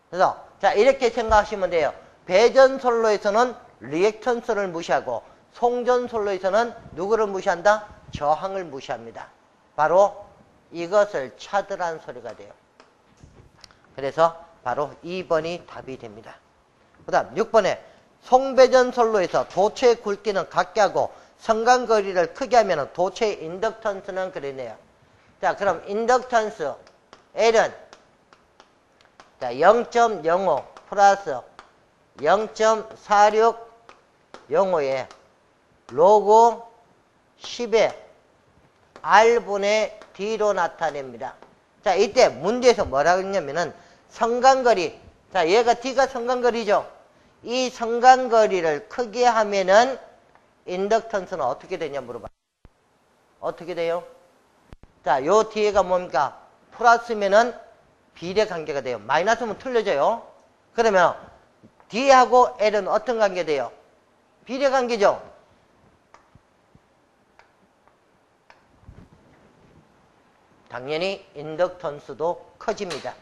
그래서 자, 이렇게 생각하시면 돼요. 배전솔로에서는 리액턴스를 무시하고 송전솔로에서는 누구를 무시한다? 저항을 무시합니다. 바로 이것을 찾으란 소리가 돼요. 그래서 바로 2번이 답이 됩니다. 그 다음 6번에 송배전솔로에서 도체의 굵기는 같게 하고 성간거리를 크게 하면 도체의 인덕턴스는 그러네요. 자, 그럼 인덕턴스 L은 자, 0.05 플러스 0.4605에 로그 10의 R분의 D로 나타냅니다. 자, 이때 문제에서 뭐라고 했냐면은 성간거리. 자, 얘가 D가 성간거리죠. 이 성간거리를 크게 하면은 인덕턴스는 어떻게 되냐 물어봐요. 어떻게 돼요? 자, 요 뒤에가 뭡니까? 플러스면은 비례 관계가 돼요. 마이너스면 틀려져요. 그러면 D하고 L은 어떤 관계 돼요? 비례 관계죠. 당연히 인덕턴스도 커집니다.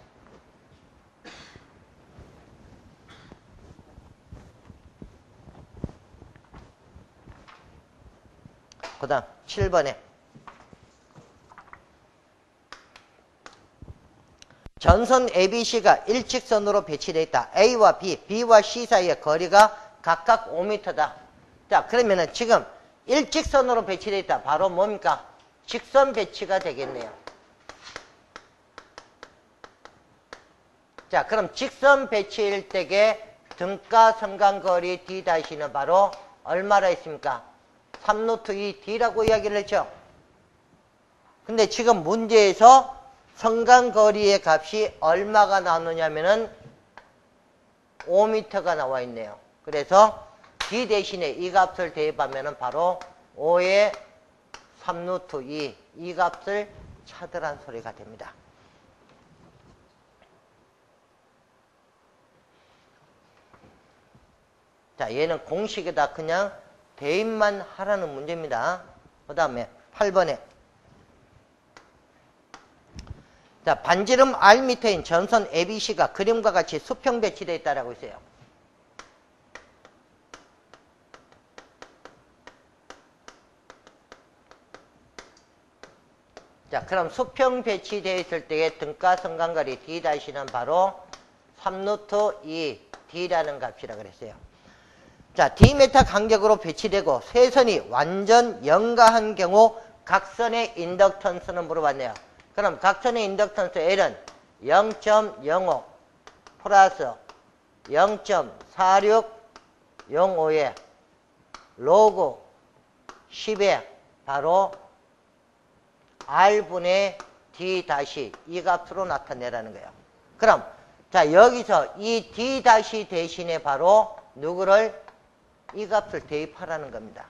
그 다음 7번에 전선 ABC가 일직선으로 배치되어 있다. A와 B, B와 C 사이의 거리가 각각 5m다. 자, 그러면은 지금 일직선으로 배치되어 있다. 바로 뭡니까? 직선 배치가 되겠네요. 자, 그럼 직선 배치일 때의 등가 성간거리 D-는 바로 얼마라 했습니까? 3루트 2D라고 이야기를 했죠. 근데 지금 문제에서 성간거리의 값이 얼마가 나오느냐면은 5m가 나와 있네요. 그래서 D 대신에 이 값을 대입하면은 바로 5의 3루트 2, 이 값을 찾으란 소리가 됩니다. 자, 얘는 공식에다 그냥 대입만 하라는 문제입니다. 그 다음에 8번에 자, 반지름 R미터인 전선 ABC가 그림과 같이 수평 배치되어 있다라고 있어요. 자, 그럼 수평 배치되어 있을 때의 등가 성간거리 D-는 바로 3루트 2D라는 값이라 그랬어요. 자, D메타 간격으로 배치되고 세 선이 완전 영가한 경우 각선의 인덕턴스는 물어봤네요. 그럼 각선의 인덕턴스 L은 0.05 플러스 0.4605에 로그 10에 바로 R분의 D- 이 값으로 나타내라는 거예요. 그럼 자, 여기서 이 D- 대신에 바로 누구를 이 값을 대입하라는 겁니다.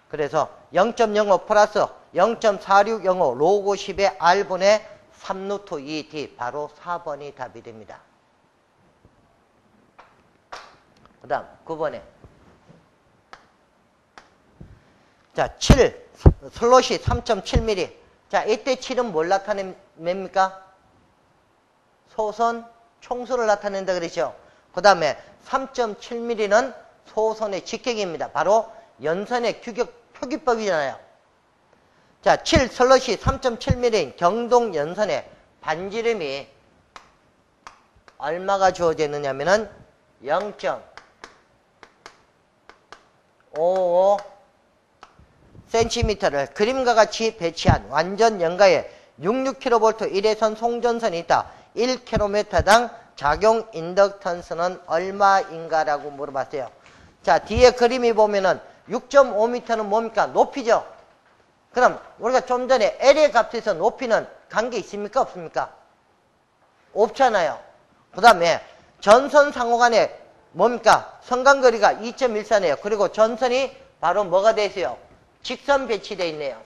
그래서 0.05 플러스 0.4605 로그 10의 R분의 3루트 2D 바로 4번이 답이 됩니다. 그 다음 9번에 자, 7. 슬롯이 3.7mm. 자, 이때 7은 뭘 나타냅니까? 소선 총수를 나타낸다 그러죠. 그 다음에 3.7mm는 소선의 직격입니다. 바로 연선의 규격 표기법이잖아요. 자, 7 슬롯이 3.7mm인 경동 연선의 반지름이 얼마가 주어져 있느냐면은 0.55 cm를 그림과 같이 배치한 완전 연가에 66kV 1회선 송전선이 있다. 1km당 작용 인덕턴스는 얼마인가라고 물어봤어요. 자, 뒤에 그림이 보면은 6.5m는 뭡니까? 높이죠? 그럼 우리가 좀 전에 L의 값에서 높이는 관계 있습니까? 없습니까? 없잖아요. 그 다음에 전선 상호 간에 뭡니까? 선간거리가 2.14네요. 그리고 전선이 바로 뭐가 되세요? 직선 배치되어 있네요.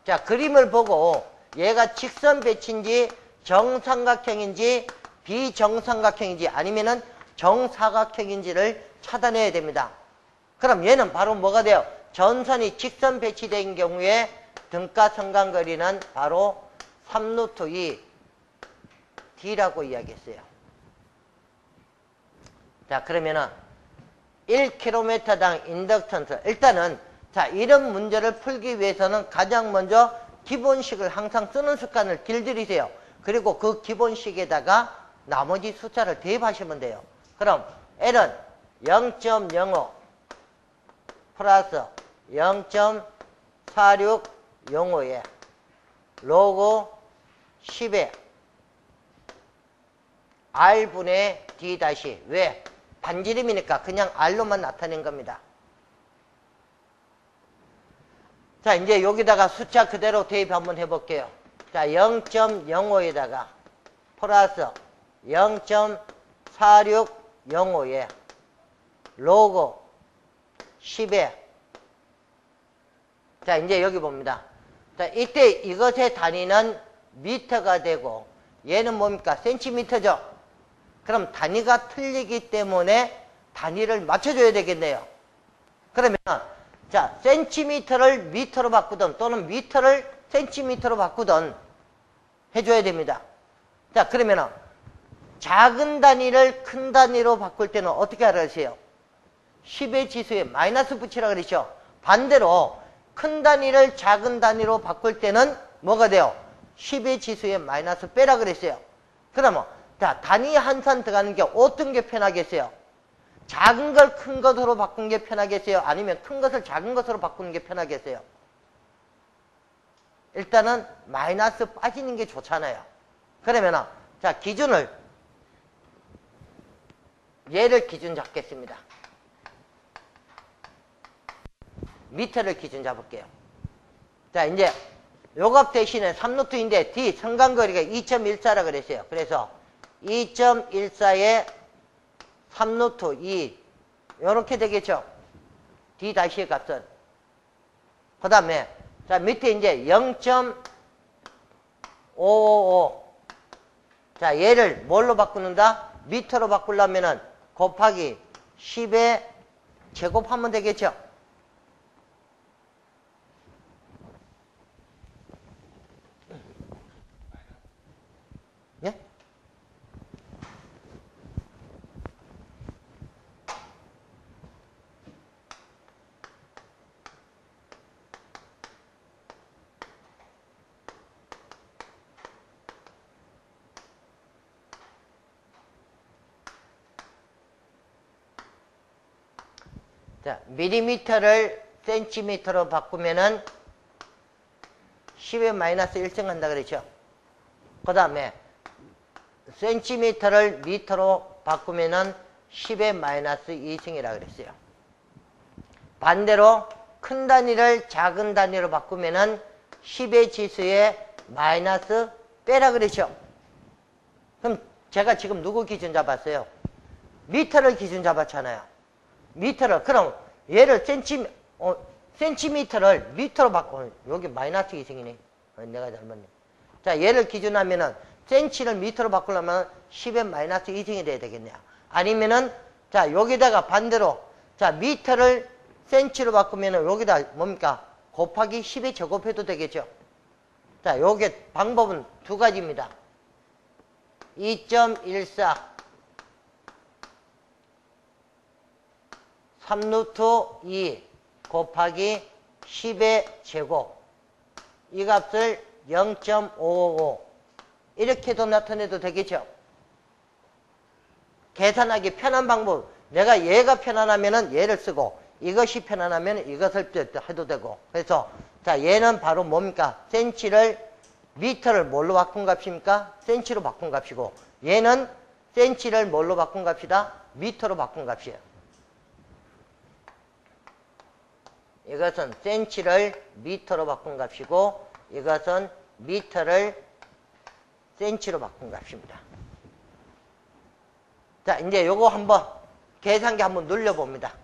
자, 그림을 보고 얘가 직선 배치인지 정삼각형인지 비정삼각형인지 아니면은 정사각형인지를 찾아내야 됩니다. 그럼 얘는 바로 뭐가 돼요? 전선이 직선 배치된 경우에 등가 선간거리는 바로 3루트2 D라고 이야기했어요. 자, 그러면은 1km당 인덕턴스. 일단은 자, 이런 문제를 풀기 위해서는 가장 먼저 기본식을 항상 쓰는 습관을 길들이세요. 그리고 그 기본식에다가 나머지 숫자를 대입하시면 돼요. 그럼 L은 0.05 플러스 0.4605에 로그 10에 R분의 D 다시. 왜? 반지름이니까 그냥 R로만 나타낸 겁니다. 자, 이제 여기다가 숫자 그대로 대입 한번 해볼게요. 자, 0.05에다가 플러스 0.4605에 로그 10에 자, 이제 여기 봅니다. 자, 이때 이것의 단위는 미터가 되고 얘는 뭡니까? 센티미터죠? 그럼 단위가 틀리기 때문에 단위를 맞춰줘야 되겠네요. 그러면 자, 센티미터를 미터로 바꾸든 또는 미터를 센티미터로 바꾸든 해줘야 됩니다. 자, 그러면은 작은 단위를 큰 단위로 바꿀 때는 어떻게 하라세요? 10의 지수에 마이너스 붙이라 그러죠. 반대로 큰 단위를 작은 단위로 바꿀 때는 뭐가 돼요? 10의 지수에 마이너스 빼라 그랬어요. 그러면 자, 단위 한산 들어가는 게 어떤 게 편하겠어요? 작은 걸 큰 것으로 바꾸는 게 편하겠어요? 아니면 큰 것을 작은 것으로 바꾸는 게 편하겠어요? 일단은 마이너스 빠지는 게 좋잖아요. 그러면 자, 기준을 얘를 기준 잡겠습니다. 미터를 기준 잡을게요. 자, 이제 요값 대신에 3루트인데 D 선간거리가 2.14라 그랬어요. 그래서 2.14에 3루트 2 요렇게 되겠죠. D 다시의 값은. 그 다음에 자, 밑에 이제 0.555 자, 얘를 뭘로 바꾸는다? 미터로 바꾸려면은 곱하기 10에 제곱하면 되겠죠. 예? 자, 밀리미터를 센티미터로 바꾸면은 10에 마이너스 1승 한다 그랬죠. 그 다음에 센티미터를 미터로 바꾸면은 10에 마이너스 2승이라 그랬어요. 반대로 큰 단위를 작은 단위로 바꾸면은 10의 지수에 마이너스 빼라 그랬죠. 그럼 제가 지금 누구 기준 잡았어요? 미터를 기준 잡았잖아요. 미터를, 그럼 얘를 센티미터를 미터로 바꿔. 여기 마이너스 2승이네. 내가 잘못네. 자, 얘를 기준하면은 센치를 미터로 바꾸려면 10에 마이너스 2승이 돼야 되겠네요. 아니면은 자, 여기다가 반대로 자, 미터를 센치로 바꾸면 여기다 뭡니까? 곱하기 10에 제곱해도 되겠죠. 자, 요게 방법은 두 가지입니다. 2.14 3루트 2 곱하기 10의 제곱 이 값을 0.555 이렇게도 나타내도 되겠죠. 계산하기 편한 방법, 내가 얘가 편안하면은 얘를 쓰고 이것이 편안하면 이것을 해도 되고. 그래서 자, 얘는 바로 뭡니까? 센치를 미터를 뭘로 바꾼 값입니까? 센치로 바꾼 값이고, 얘는 센치를 뭘로 바꾼 값이다? 미터로 바꾼 값이에요. 이것은 센치를 미터로 바꾼 값이고, 이것은 미터를 센치로 바꾼 값입니다. 자, 이제 요거 한번 계산기 한번 눌려봅니다.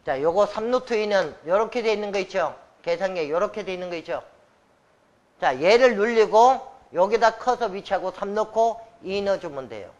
자, 요거 3루트 2는 요렇게 돼 있는 거 있죠? 계산기에 요렇게 돼 있는 거 있죠? 자, 얘를 눌리고 여기다 커서 위치하고 3 넣고 2 넣어주면 돼요.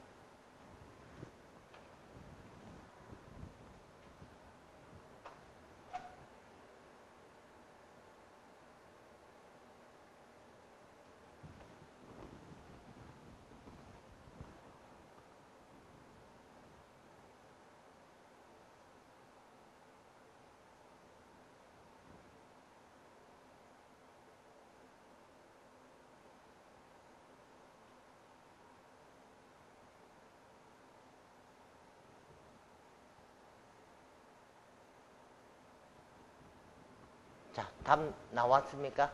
자, 답 나왔습니까?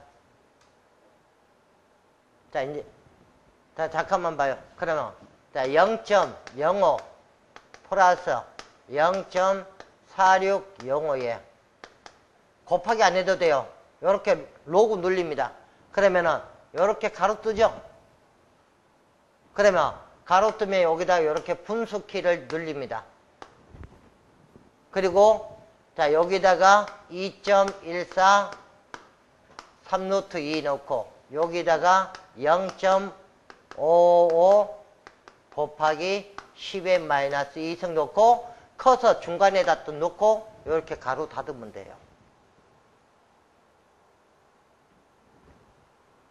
자, 이제, 자, 잠깐만 봐요. 그러면, 자, 0.05 플러스 0.4605에 곱하기 안 해도 돼요. 요렇게 로그 눌립니다. 그러면은, 요렇게 가로 뜨죠? 그러면, 가로 뜨면 여기다 요렇게 분수키를 눌립니다. 그리고, 자, 여기다가 2.14 3루트 2 넣고 여기다가 0.55 곱하기 10의 마이너스 2승 넣고 커서 중간에다 또 넣고 이렇게 가로 닫으면 돼요.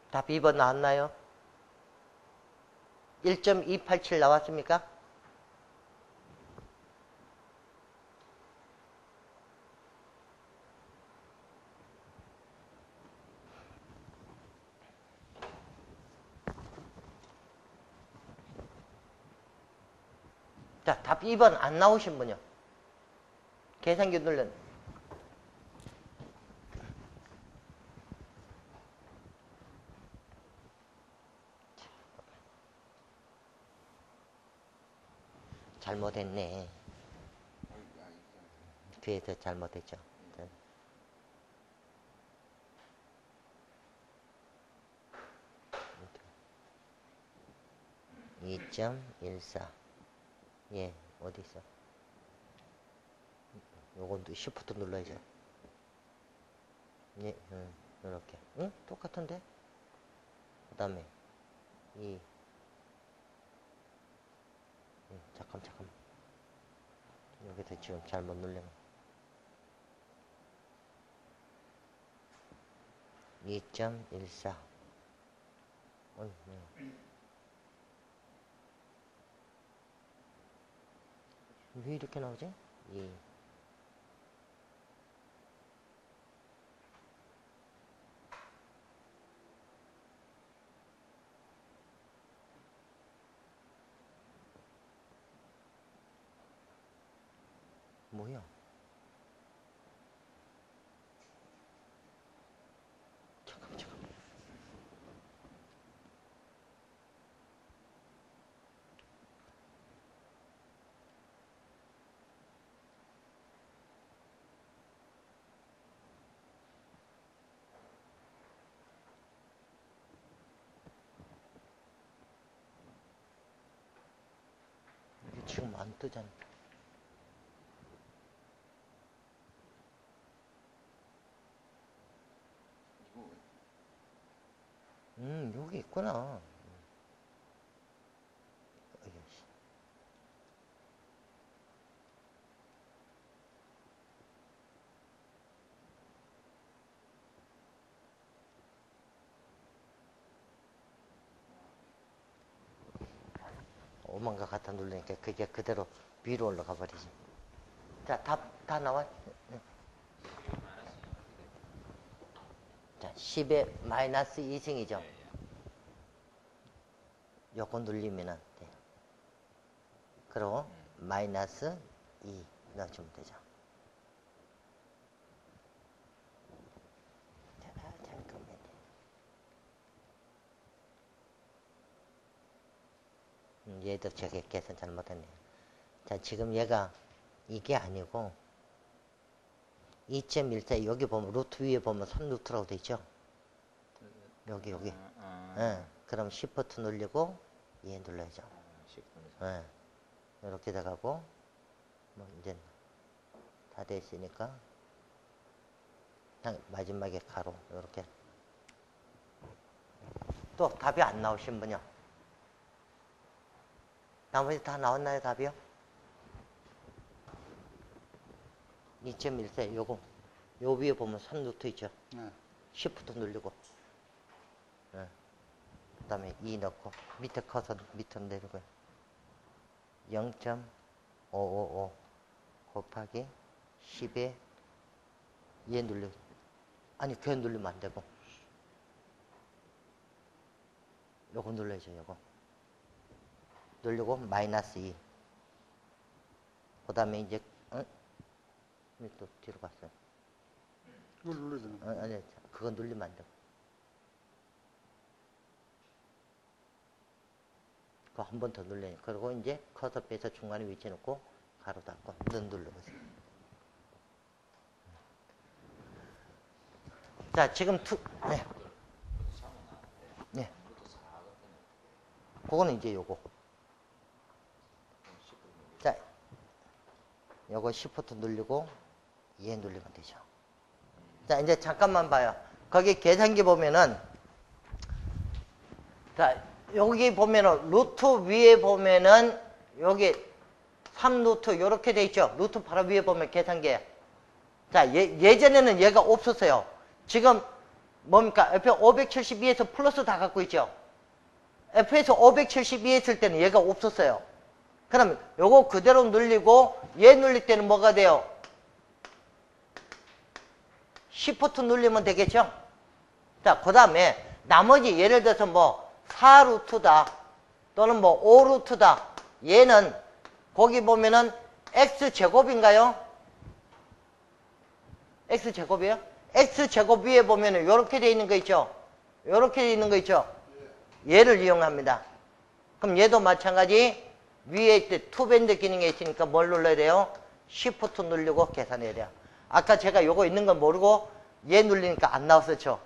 답 2번 나왔나요? 1.287 나왔습니까? 자, 답 2번 안 나오신 분요. 계산기 눌렀네. 잘못했네. 뒤에서 잘못했죠. 2.14 예, 어디 있어? 요건 시프트 눌러야죠. 예, 이렇게. 응? 똑같은데? 그 다음에, 잠깐. 여기서 지금 잘못 눌려. 2.14. 왜 이렇게 나오지? 뭐야? 잠깐만. 안 뜨잖아. 여기 있구나. 오만가 갖다 누르니까 그게 그대로 위로 올라가 버리지. 자, 답 다 나와? 네. 자, 10의 마이너스 2승이죠. 요거 눌리면은 돼요. 그리고 마이너스 2 넣어주면 되죠. 자, 잠깐만요. 얘도 저게 계산 잘못했네요. 자, 지금 얘가 이게 아니고 2.14 여기 보면 루트 위에 보면 3루트라고 돼 있죠. 여기. 예. 그럼 시프트 눌리고 얘 눌러야죠. 예. 이렇게 돼가고 뭐 이제 다 돼 있으니까 그냥 마지막에 가로 이렇게. 또 답이 안 나오신 분요? 나머지 다 나왔나요, 답이요? 2.14 요거 요 위에 보면 3루트 있죠. 시프트 누르고 그 다음에 2 넣고 밑에 커서 밑으로 내리고요. 0.555 곱하기 10에 얘 눌리고 아니 그거 누르면 안 되고 요거 눌러야죠. 요거 누르고 마이너스 2 그 다음에 이제 또 뒤로 갔어요. 이걸 눌러야 되나? 아니, 그거 눌리면 안 돼. 그거 한 번 더 눌러요. 그리고 이제 커서 빼서 중간에 위치해 놓고 가로 닫고 눌러보세요. 자, 지금 네. 네. 그거는 이제 요거. 자, 요거 시프트 누르고 얘 누르면 되죠. 자, 이제 잠깐만 봐요. 거기 계산기 보면은, 자, 여기 보면은, 루트 위에 보면은, 여기 3루트, 요렇게 돼 있죠? 루트 바로 위에 보면 계산기에. 자, 예전에는 얘가 없었어요. 지금, 뭡니까? F 572에서 플러스 다 갖고 있죠? F에서 572 했을 때는 얘가 없었어요. 그럼 요거 그대로 눌리고, 얘 눌릴 때는 뭐가 돼요? 시프트 눌리면 되겠죠? 자, 그 다음에 나머지 예를 들어서 뭐 4루트다 또는 뭐 5루트다 얘는 거기 보면은 x제곱인가요? x제곱이에요? x제곱 위에 보면은 요렇게 돼 있는 거 있죠? 요렇게 돼 있는 거 있죠? 얘를 이용합니다. 그럼 얘도 마찬가지 위에 있을 투밴드 기능에 있으니까 뭘 눌러야 돼요? 시프트 누르고 계산해야 돼요. 아까 제가 요거 있는 건 모르고 얘 눌리니까 안 나왔었죠.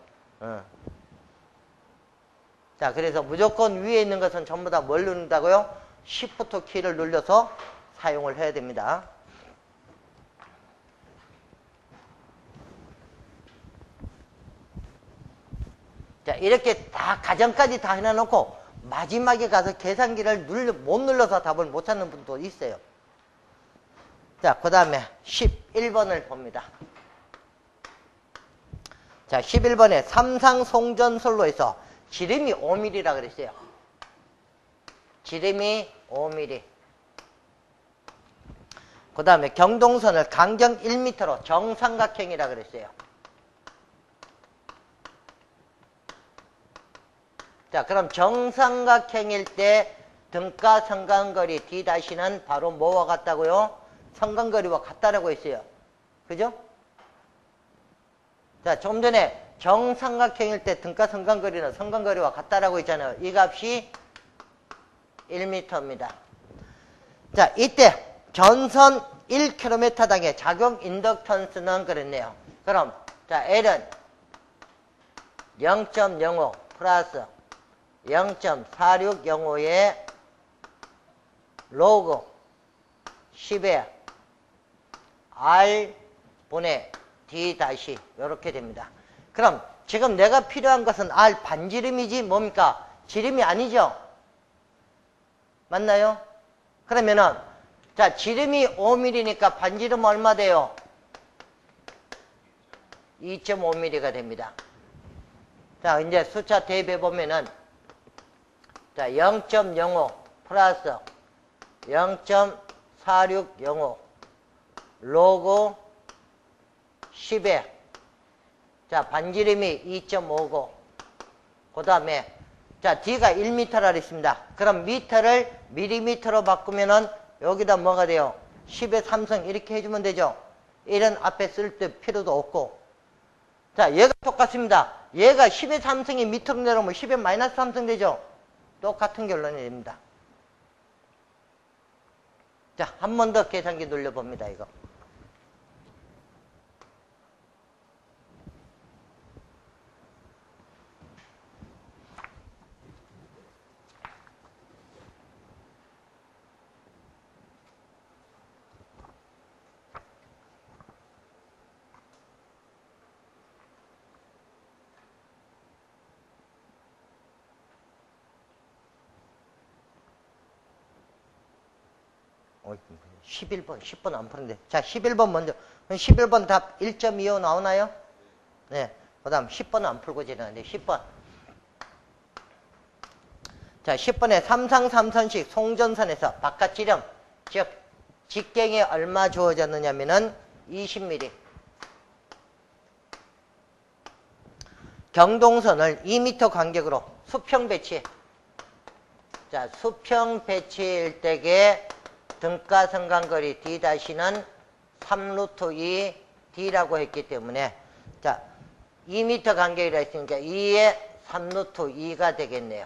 자, 그래서 무조건 위에 있는 것은 전부 다 뭘 누른다고요? 시프트 키를 눌러서 사용을 해야 됩니다. 자, 이렇게 다 가정까지 다 해놔놓고 마지막에 가서 계산기를 못 눌러서 답을 못 찾는 분도 있어요. 자, 그 다음에 11번을 봅니다. 자, 11번에 삼상송전솔로에서 지름이 5mm라 그랬어요. 지름이 5mm. 그 다음에 경동선을 간격 1m로 정삼각형이라 그랬어요. 자, 그럼 정삼각형일 때 등가 성간거리 D-는 바로 뭐와 같다고요? 성간거리와 같다라고 했어요. 그죠? 자, 좀 전에 정삼각형일 때 등가 성간거리는 성간거리와 같다라고 했잖아요. 이 값이 1m입니다. 자, 이때 전선 1km당의 작용 인덕턴스는 그랬네요. 그럼 자, L은 0.05 플러스 0.4605의 로그 10에 R 분의 D 다시 이렇게 됩니다. 그럼 지금 내가 필요한 것은 R 반지름이지 뭡니까? 지름이 아니죠? 맞나요? 그러면은 자, 지름이 5mm니까 반지름 얼마 돼요? 2.5mm가 됩니다. 자, 이제 숫자 대입해 보면은 자, 0.05 플러스 0.4605 로그 10에 자, 반지름이 2.59 그 다음에 자, D가 1m라 그랬습니다. 그럼 미터를 밀리미터로 바꾸면은 여기다 뭐가 돼요? 10의 3승 이렇게 해주면 되죠. 1은 앞에 쓸 때 필요도 없고. 자, 얘가 똑같습니다. 얘가 10의 3승이 미터로 내려오면 10의 마이너스 3승 되죠. 똑같은 결론이 됩니다. 자, 한 번 더 계산기 눌러봅니다. 이거. 어, 11번, 10번 안 푸는데. 자, 11번 먼저. 11번 답 1.25 나오나요? 네. 그 다음 10번은 안 풀고 지나는데, 10번. 자, 10번에 삼상삼선식 송전선에서 바깥 지름, 즉, 직경이 얼마 주어졌느냐면은 20mm. 경동선을 2m 간격으로 수평 배치. 자, 수평 배치일 때에 등가 성간거리 D-는 3루트 2 D라고 했기 때문에 자 2m 간격이라 했으니까 2의 3루트 2가 되겠네요.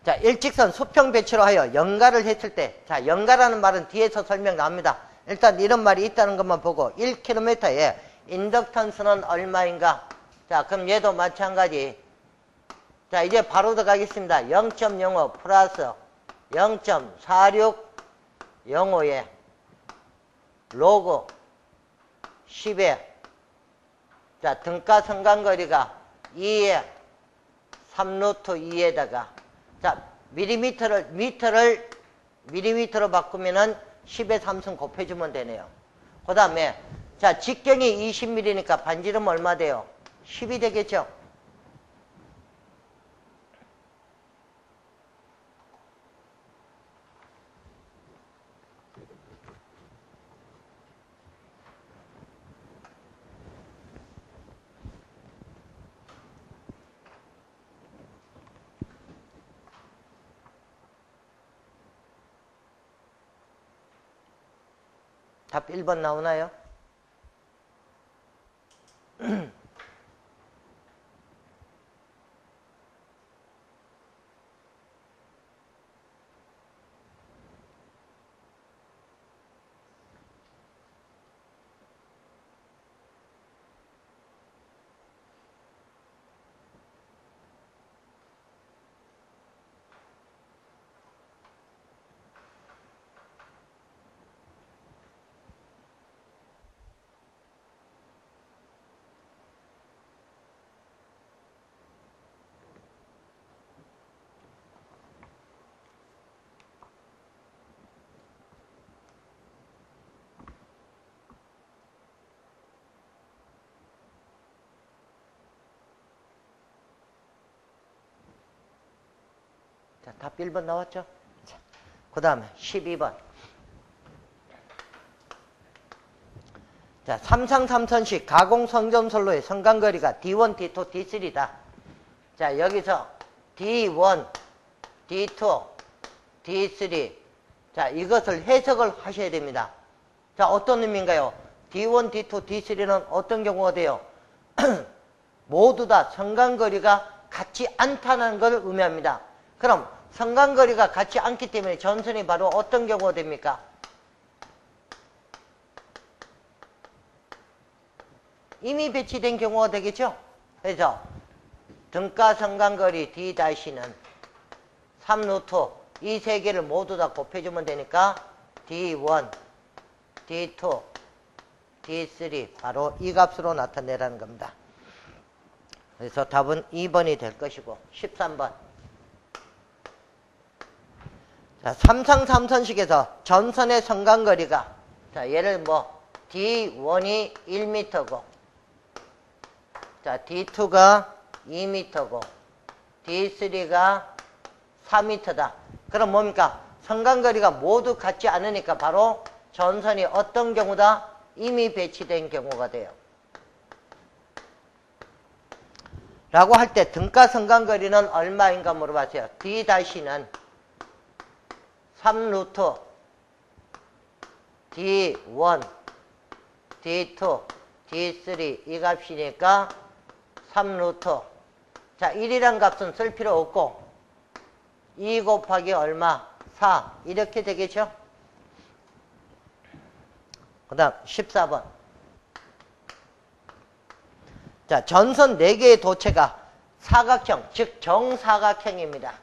자, 일직선 수평 배치로 하여 연가를 했을 때 자, 연가라는 말은 뒤에서 설명 나옵니다. 일단 이런 말이 있다는 것만 보고 1km에 인덕턴스는 얼마인가? 자, 그럼 얘도 마찬가지. 자, 이제 바로 들어가겠습니다. 0.05 플러스 0.4605에 로그 10에 자, 등가 성간거리가 2에 3루트 2에다가 자, 미터를 밀리미터로 바꾸면은 10의 3승 곱해주면 되네요. 그 다음에 자, 직경이 20mm니까 반지름 얼마 돼요? 10이 되겠죠? 답 1번 나오나요? 자, 답 1번 나왔죠? 그 다음에 12번. 자, 삼상삼선식 가공성전선로의 성간거리가 D1, D2, D3다. 자, 여기서 D1, D2, D3. 자, 이것을 해석을 하셔야 됩니다. 자, 어떤 의미인가요? D1, D2, D3는 어떤 경우가 돼요? 모두 다 성간거리가 같지 않다는 걸 의미합니다. 그럼 성간거리가 같지 않기 때문에 전선이 바로 어떤 경우가 됩니까? 이미 배치된 경우가 되겠죠? 그래서 등가 성간거리 D-는 3루트 이 세 개를 모두 다 곱해주면 되니까 D1, D2, D3 바로 이 값으로 나타내라는 겁니다. 그래서 답은 2번이 될 것이고 13번. 자, 삼상삼선식에서 전선의 성간거리가 자, 얘를 뭐 D1이 1m고 자, D2가 2m고 D3가 4m다. 그럼 뭡니까? 성간거리가 모두 같지 않으니까 바로 전선이 어떤 경우다? 이미 배치된 경우가 돼요. 라고 할 때 등가 성간거리는 얼마인가 물어봤어요. D-는 3루트 D1, D2, D3 이 값이니까 3루트 자 1이란 값은 쓸 필요 없고 2 곱하기 얼마? 4 이렇게 되겠죠? 그 다음 14번. 자, 전선 4개의 도체가 사각형, 즉 정사각형입니다.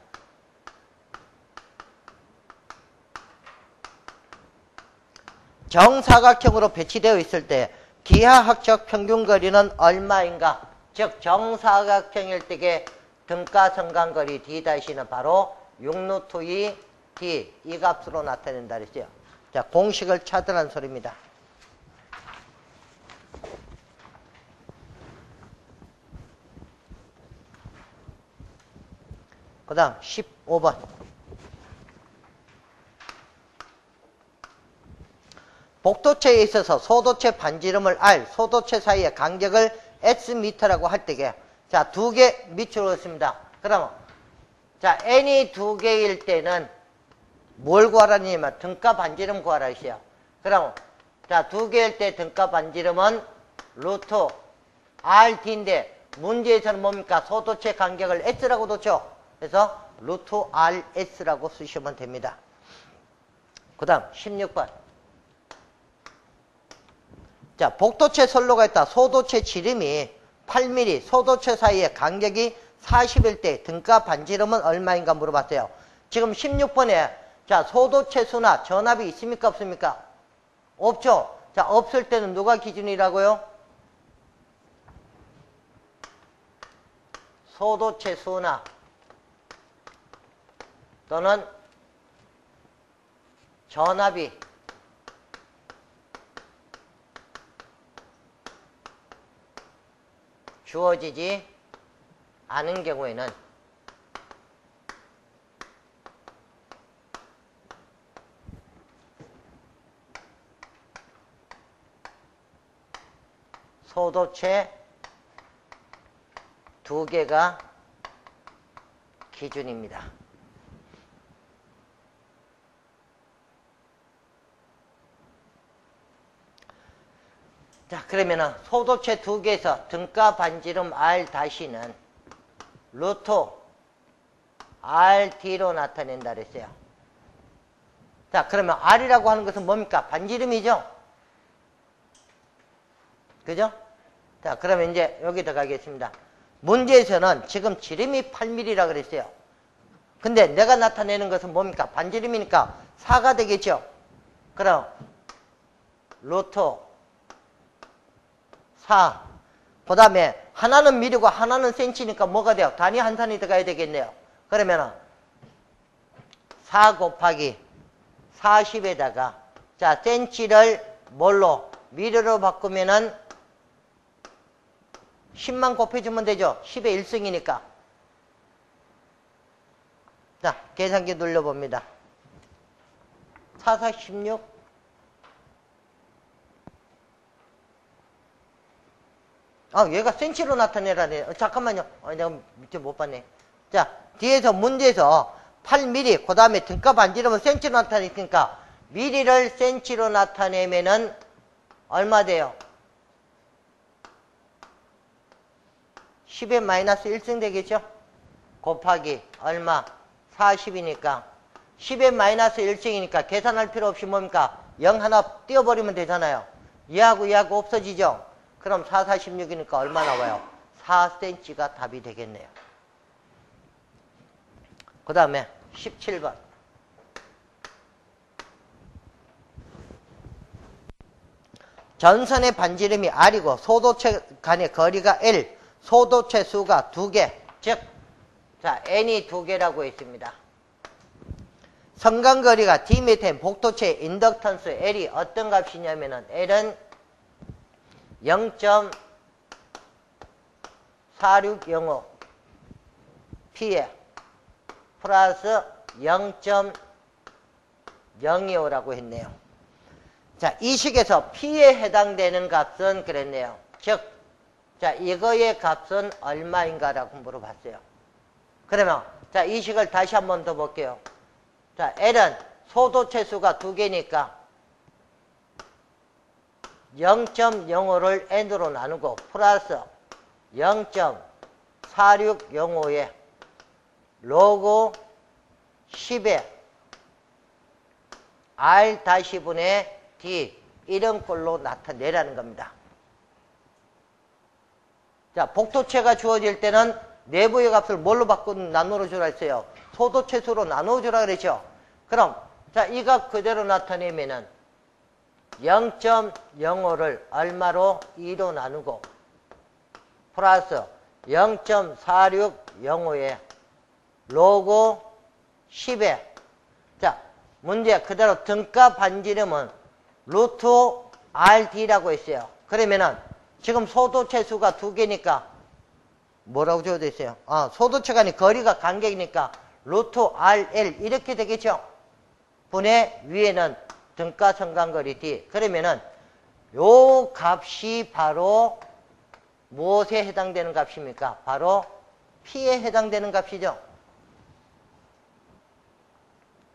정사각형으로 배치되어 있을 때 기하학적 평균거리는 얼마인가? 즉 정사각형일 때의 등가 성간거리 D-는 바로 6루트 2 D 이 값으로 나타낸다 그랬어요. 자, 공식을 찾으라는 소리입니다. 그 다음 15번. 복도체에 있어서 소도체 반지름을 R, 소도체 사이의 간격을 Sm라고 할 때에 자, 2개 밑으로 했습니다. 그러면 자, N이 2개일 때는 뭘 구하라냐면 등가 반지름 구하라 했어요. 그럼 자, 2개일 때 등가 반지름은 루트 RD인데 문제에서는 뭡니까? 소도체 간격을 S라고 뒀죠. 그래서 루트 RS라고 쓰시면 됩니다. 그 다음 16번. 자, 복도체 선로가 있다. 소도체 지름이 8mm, 소도체 사이의 간격이 40일 때 등가 반지름은 얼마인가 물어봤어요. 지금 16번에 자, 소도체 수나 전압이 있습니까? 없습니까? 없죠. 자, 없을 때는 누가 기준이라고요? 소도체 수나 또는 전압이 주어지지 않은 경우에는 소도체 2개가 기준입니다. 자, 그러면은 소도체 2개에서 등가 반지름 R-는 루트 RD로 나타낸다 그랬어요. 자, 그러면 R이라고 하는 것은 뭡니까? 반지름이죠? 그죠? 자, 그러면 이제 여기 들어가겠습니다. 문제에서는 지금 지름이 8mm라 그랬어요. 근데 내가 나타내는 것은 뭡니까? 반지름이니까 4가 되겠죠? 그럼 루트 4. 그 다음에 하나는 미리고 하나는 센치니까 뭐가 돼요? 단위 한산이 들어가야 되겠네요. 그러면은 4 곱하기 40에다가 자, 센치를 뭘로? 미리로 바꾸면은 10만 곱해주면 되죠. 10의 1승이니까. 자, 계산기 눌러봅니다. 4, 4, 16. 아, 얘가 센치로 나타내라네. 잠깐만요. 내가 밑에 못 봤네. 자, 뒤에서 문제에서 8mm, 그 다음에 등가 반지름은 센치로 나타내니까 미리를 센치로 나타내면은 얼마 돼요? 10의 마이너스 1승 되겠죠? 곱하기 얼마? 40이니까 10의 마이너스 1승이니까 계산할 필요 없이 뭡니까? 0 하나 띄워버리면 되잖아요. 얘하고 얘하고 없어지죠? 그럼 4, 46이니까 얼마 나와요? 4cm가 답이 되겠네요. 그 다음에 17번. 전선의 반지름이 R이고 소도체 간의 거리가 L, 소도체 수가 2개, 즉 자, N이 2개라고 있습니다. 성간거리가 D 밑에 복도체의 인덕턴스 L이 어떤 값이냐면은 L은 0.4605 P에 플러스 0.025라고 했네요. 자, 이 식에서 P에 해당되는 값은 그랬네요. 즉, 자, 이거의 값은 얼마인가라고 물어봤어요. 그러면, 자, 이 식을 다시 한번 더 볼게요. 자, L은 소도체 수가 2개니까 0.05를 N으로 나누고 플러스 0.4605에 로그 10에 R-분의 D 이런 꼴로 나타내라는 겁니다. 자, 복도체가 주어질 때는 내부의 값을 뭘로 나누어 주라 했어요? 소도체 수로 나누어 주라 그랬죠? 그럼 자, 이 값 그대로 나타내면은 0.05를 얼마로 2로 나누고 플러스 0.4605에 로그 10에 자, 문제 그대로 등가 반지름은 루트 RD라고 했어요. 그러면은 지금 소도체 수가 2개니까 뭐라고 적어져 있어요? 소도체 간의 거리가 간격이니까 루트 RL 이렇게 되겠죠? 분의 위에는 등가 성간거리 D. 그러면은 요 값이 바로 무엇에 해당되는 값입니까? 바로 P에 해당되는 값이죠.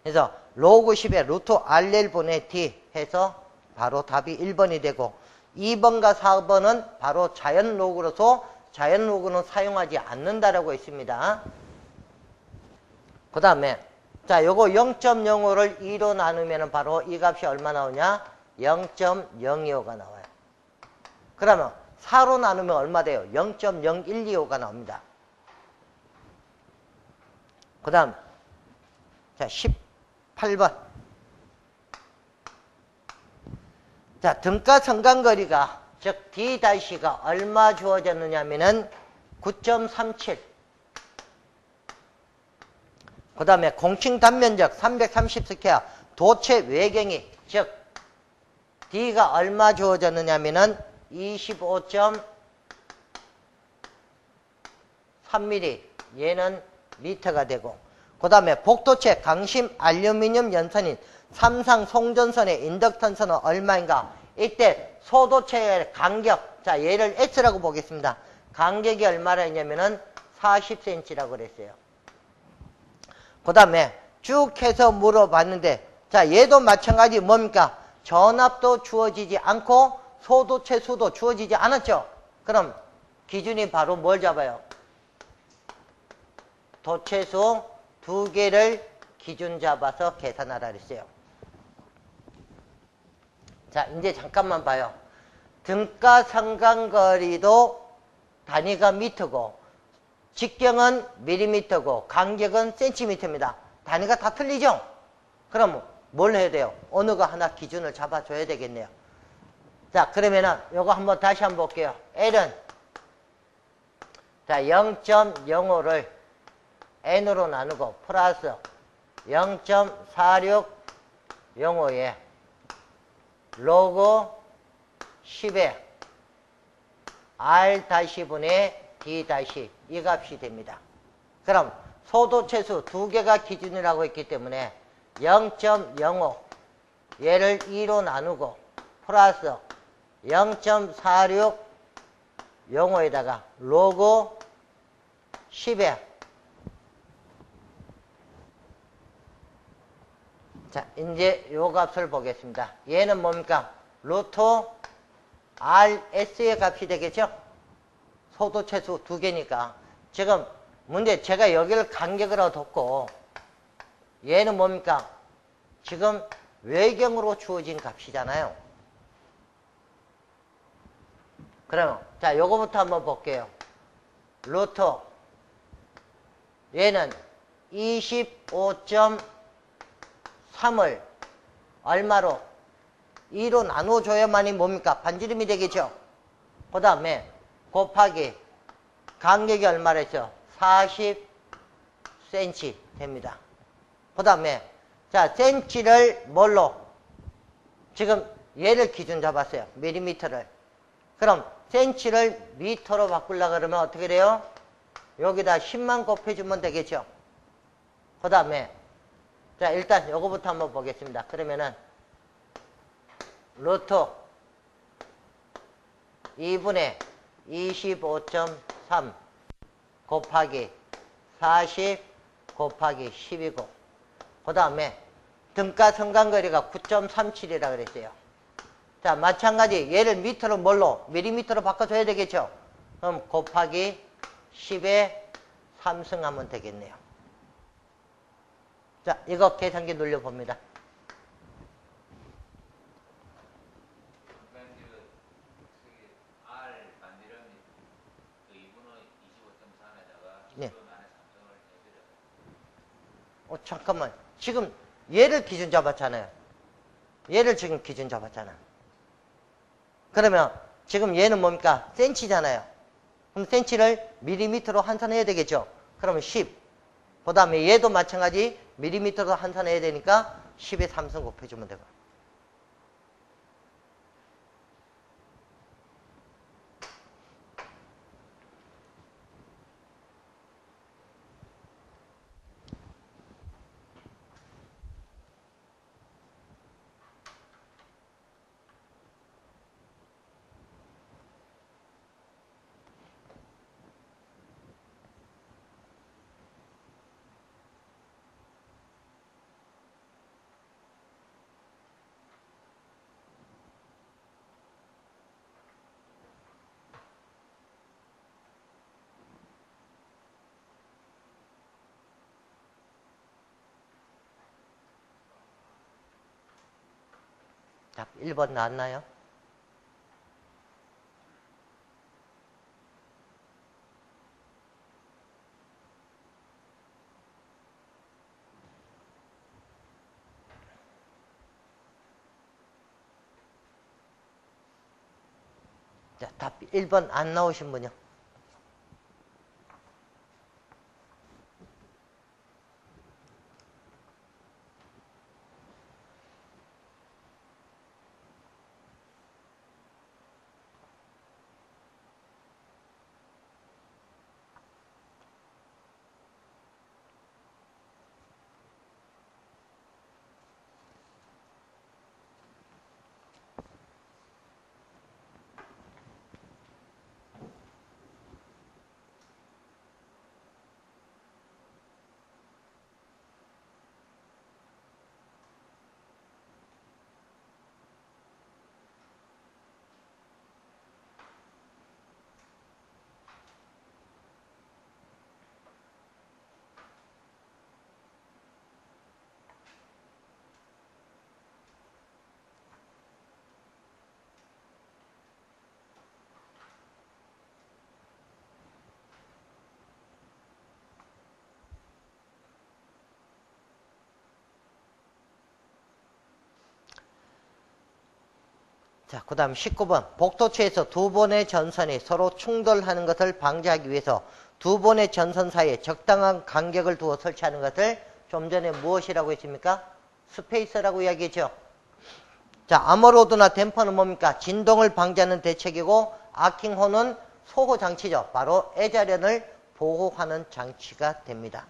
그래서 로그 10에 루트 RL분의 D 해서 바로 답이 1번이 되고 2번과 4번은 바로 자연 로그로서 자연 로그는 사용하지 않는다라고 있습니다. 그 다음에 자, 요거 0.05를 2로 나누면 바로 이 값이 얼마 나오냐? 0.025가 나와요. 그러면 4로 나누면 얼마 돼요? 0.0125가 나옵니다. 그 다음 자, 18번. 자, 등가 성간거리가 즉 D-가 얼마 주어졌느냐면은 9.37. 그 다음에 공칭 단면적 330스퀘어 도체 외경이 즉 D가 얼마 주어졌느냐면은 25.3mm 얘는 미터가 되고 그 다음에 복도체 강심 알루미늄 연선인 삼상 송전선의 인덕턴스는 얼마인가? 이때 소도체의 간격 자 얘를 X라고 보겠습니다. 간격이 얼마나 했냐면은 40cm라고 그랬어요. 그 다음에 쭉 해서 물어봤는데 자 얘도 마찬가지 뭡니까? 전압도 주어지지 않고 소도체 수도 주어지지 않았죠? 그럼 기준이 바로 뭘 잡아요? 도체수 2개를 기준 잡아서 계산하라 그랬어요. 자 이제 잠깐만 봐요. 등가 성간거리도 단위가 미터고 직경은 밀리미터고 간격은 센티미터입니다. 단위가 다 틀리죠? 그럼 뭘 해야 돼요? 어느 거 하나 기준을 잡아줘야 되겠네요. 자 그러면은 요거 한번 다시 한번 볼게요. L은 자 0.05를 N으로 나누고 플러스 0.4605에 로그 10에 R-분의 D- 이 값이 됩니다. 그럼 소도체수 2개가 기준이라고 했기 때문에 0.05 얘를 2로 나누고 플러스 0.4605에다가 로그 10에 자 이제 요 값을 보겠습니다. 얘는 뭡니까? 루트 RS의 값이 되겠죠? 소도체수 2개니까 지금 문제 제가 여기를 간격으로 뒀고 얘는 뭡니까? 지금 외경으로 주어진 값이잖아요. 그러면 자 요거부터 한번 볼게요. 루트 얘는 25.3을 얼마로 2로 나눠줘야만이 뭡니까? 반지름이 되겠죠. 그 다음에 곱하기 간격이 얼마랬죠? 40cm 됩니다. 그 다음에 자 cm를 뭘로? 지금 얘를 기준 잡았어요. 밀리미터를. 그럼 cm를 미터로 바꾸려고 그러면 어떻게 돼요? 여기다 10만 곱해주면 되겠죠. 그 다음에 자 일단 요거부터 한번 보겠습니다. 그러면은 루트 2분의 25.3 곱하기 40 곱하기 10이고 그 다음에 등가 성간거리가 9.37이라 그랬어요. 자 마찬가지 얘를 미터로 뭘로? 밀리미터로 바꿔줘야 되겠죠. 그럼 곱하기 10에 3승하면 되겠네요. 자 이거 계산기 눌려봅니다. 네. 잠깐만. 지금 얘를 기준 잡았잖아요. 얘를 지금 기준 잡았잖아. 그러면 지금 얘는 뭡니까? 센치잖아요. 그럼 센치를 밀리미터로 환산해야 되겠죠. 그러면 10. 그 다음에 얘도 마찬가지 밀리미터로 환산해야 되니까 10에 3승 곱해주면 되고. 자, 1번 나왔나요? 자, 답 1번 안 나오신 분이요? 자, 그 다음 19번. 복도체에서 두 번의 전선이 서로 충돌하는 것을 방지하기 위해서 두 번의 전선 사이에 적당한 간격을 두어 설치하는 것을 좀 전에 무엇이라고 했습니까? 스페이서라고 이야기했죠. 자, 아머로드나 댐퍼는 뭡니까? 진동을 방지하는 대책이고 아킹호는 소호 장치죠. 바로 애자련을 보호하는 장치가 됩니다.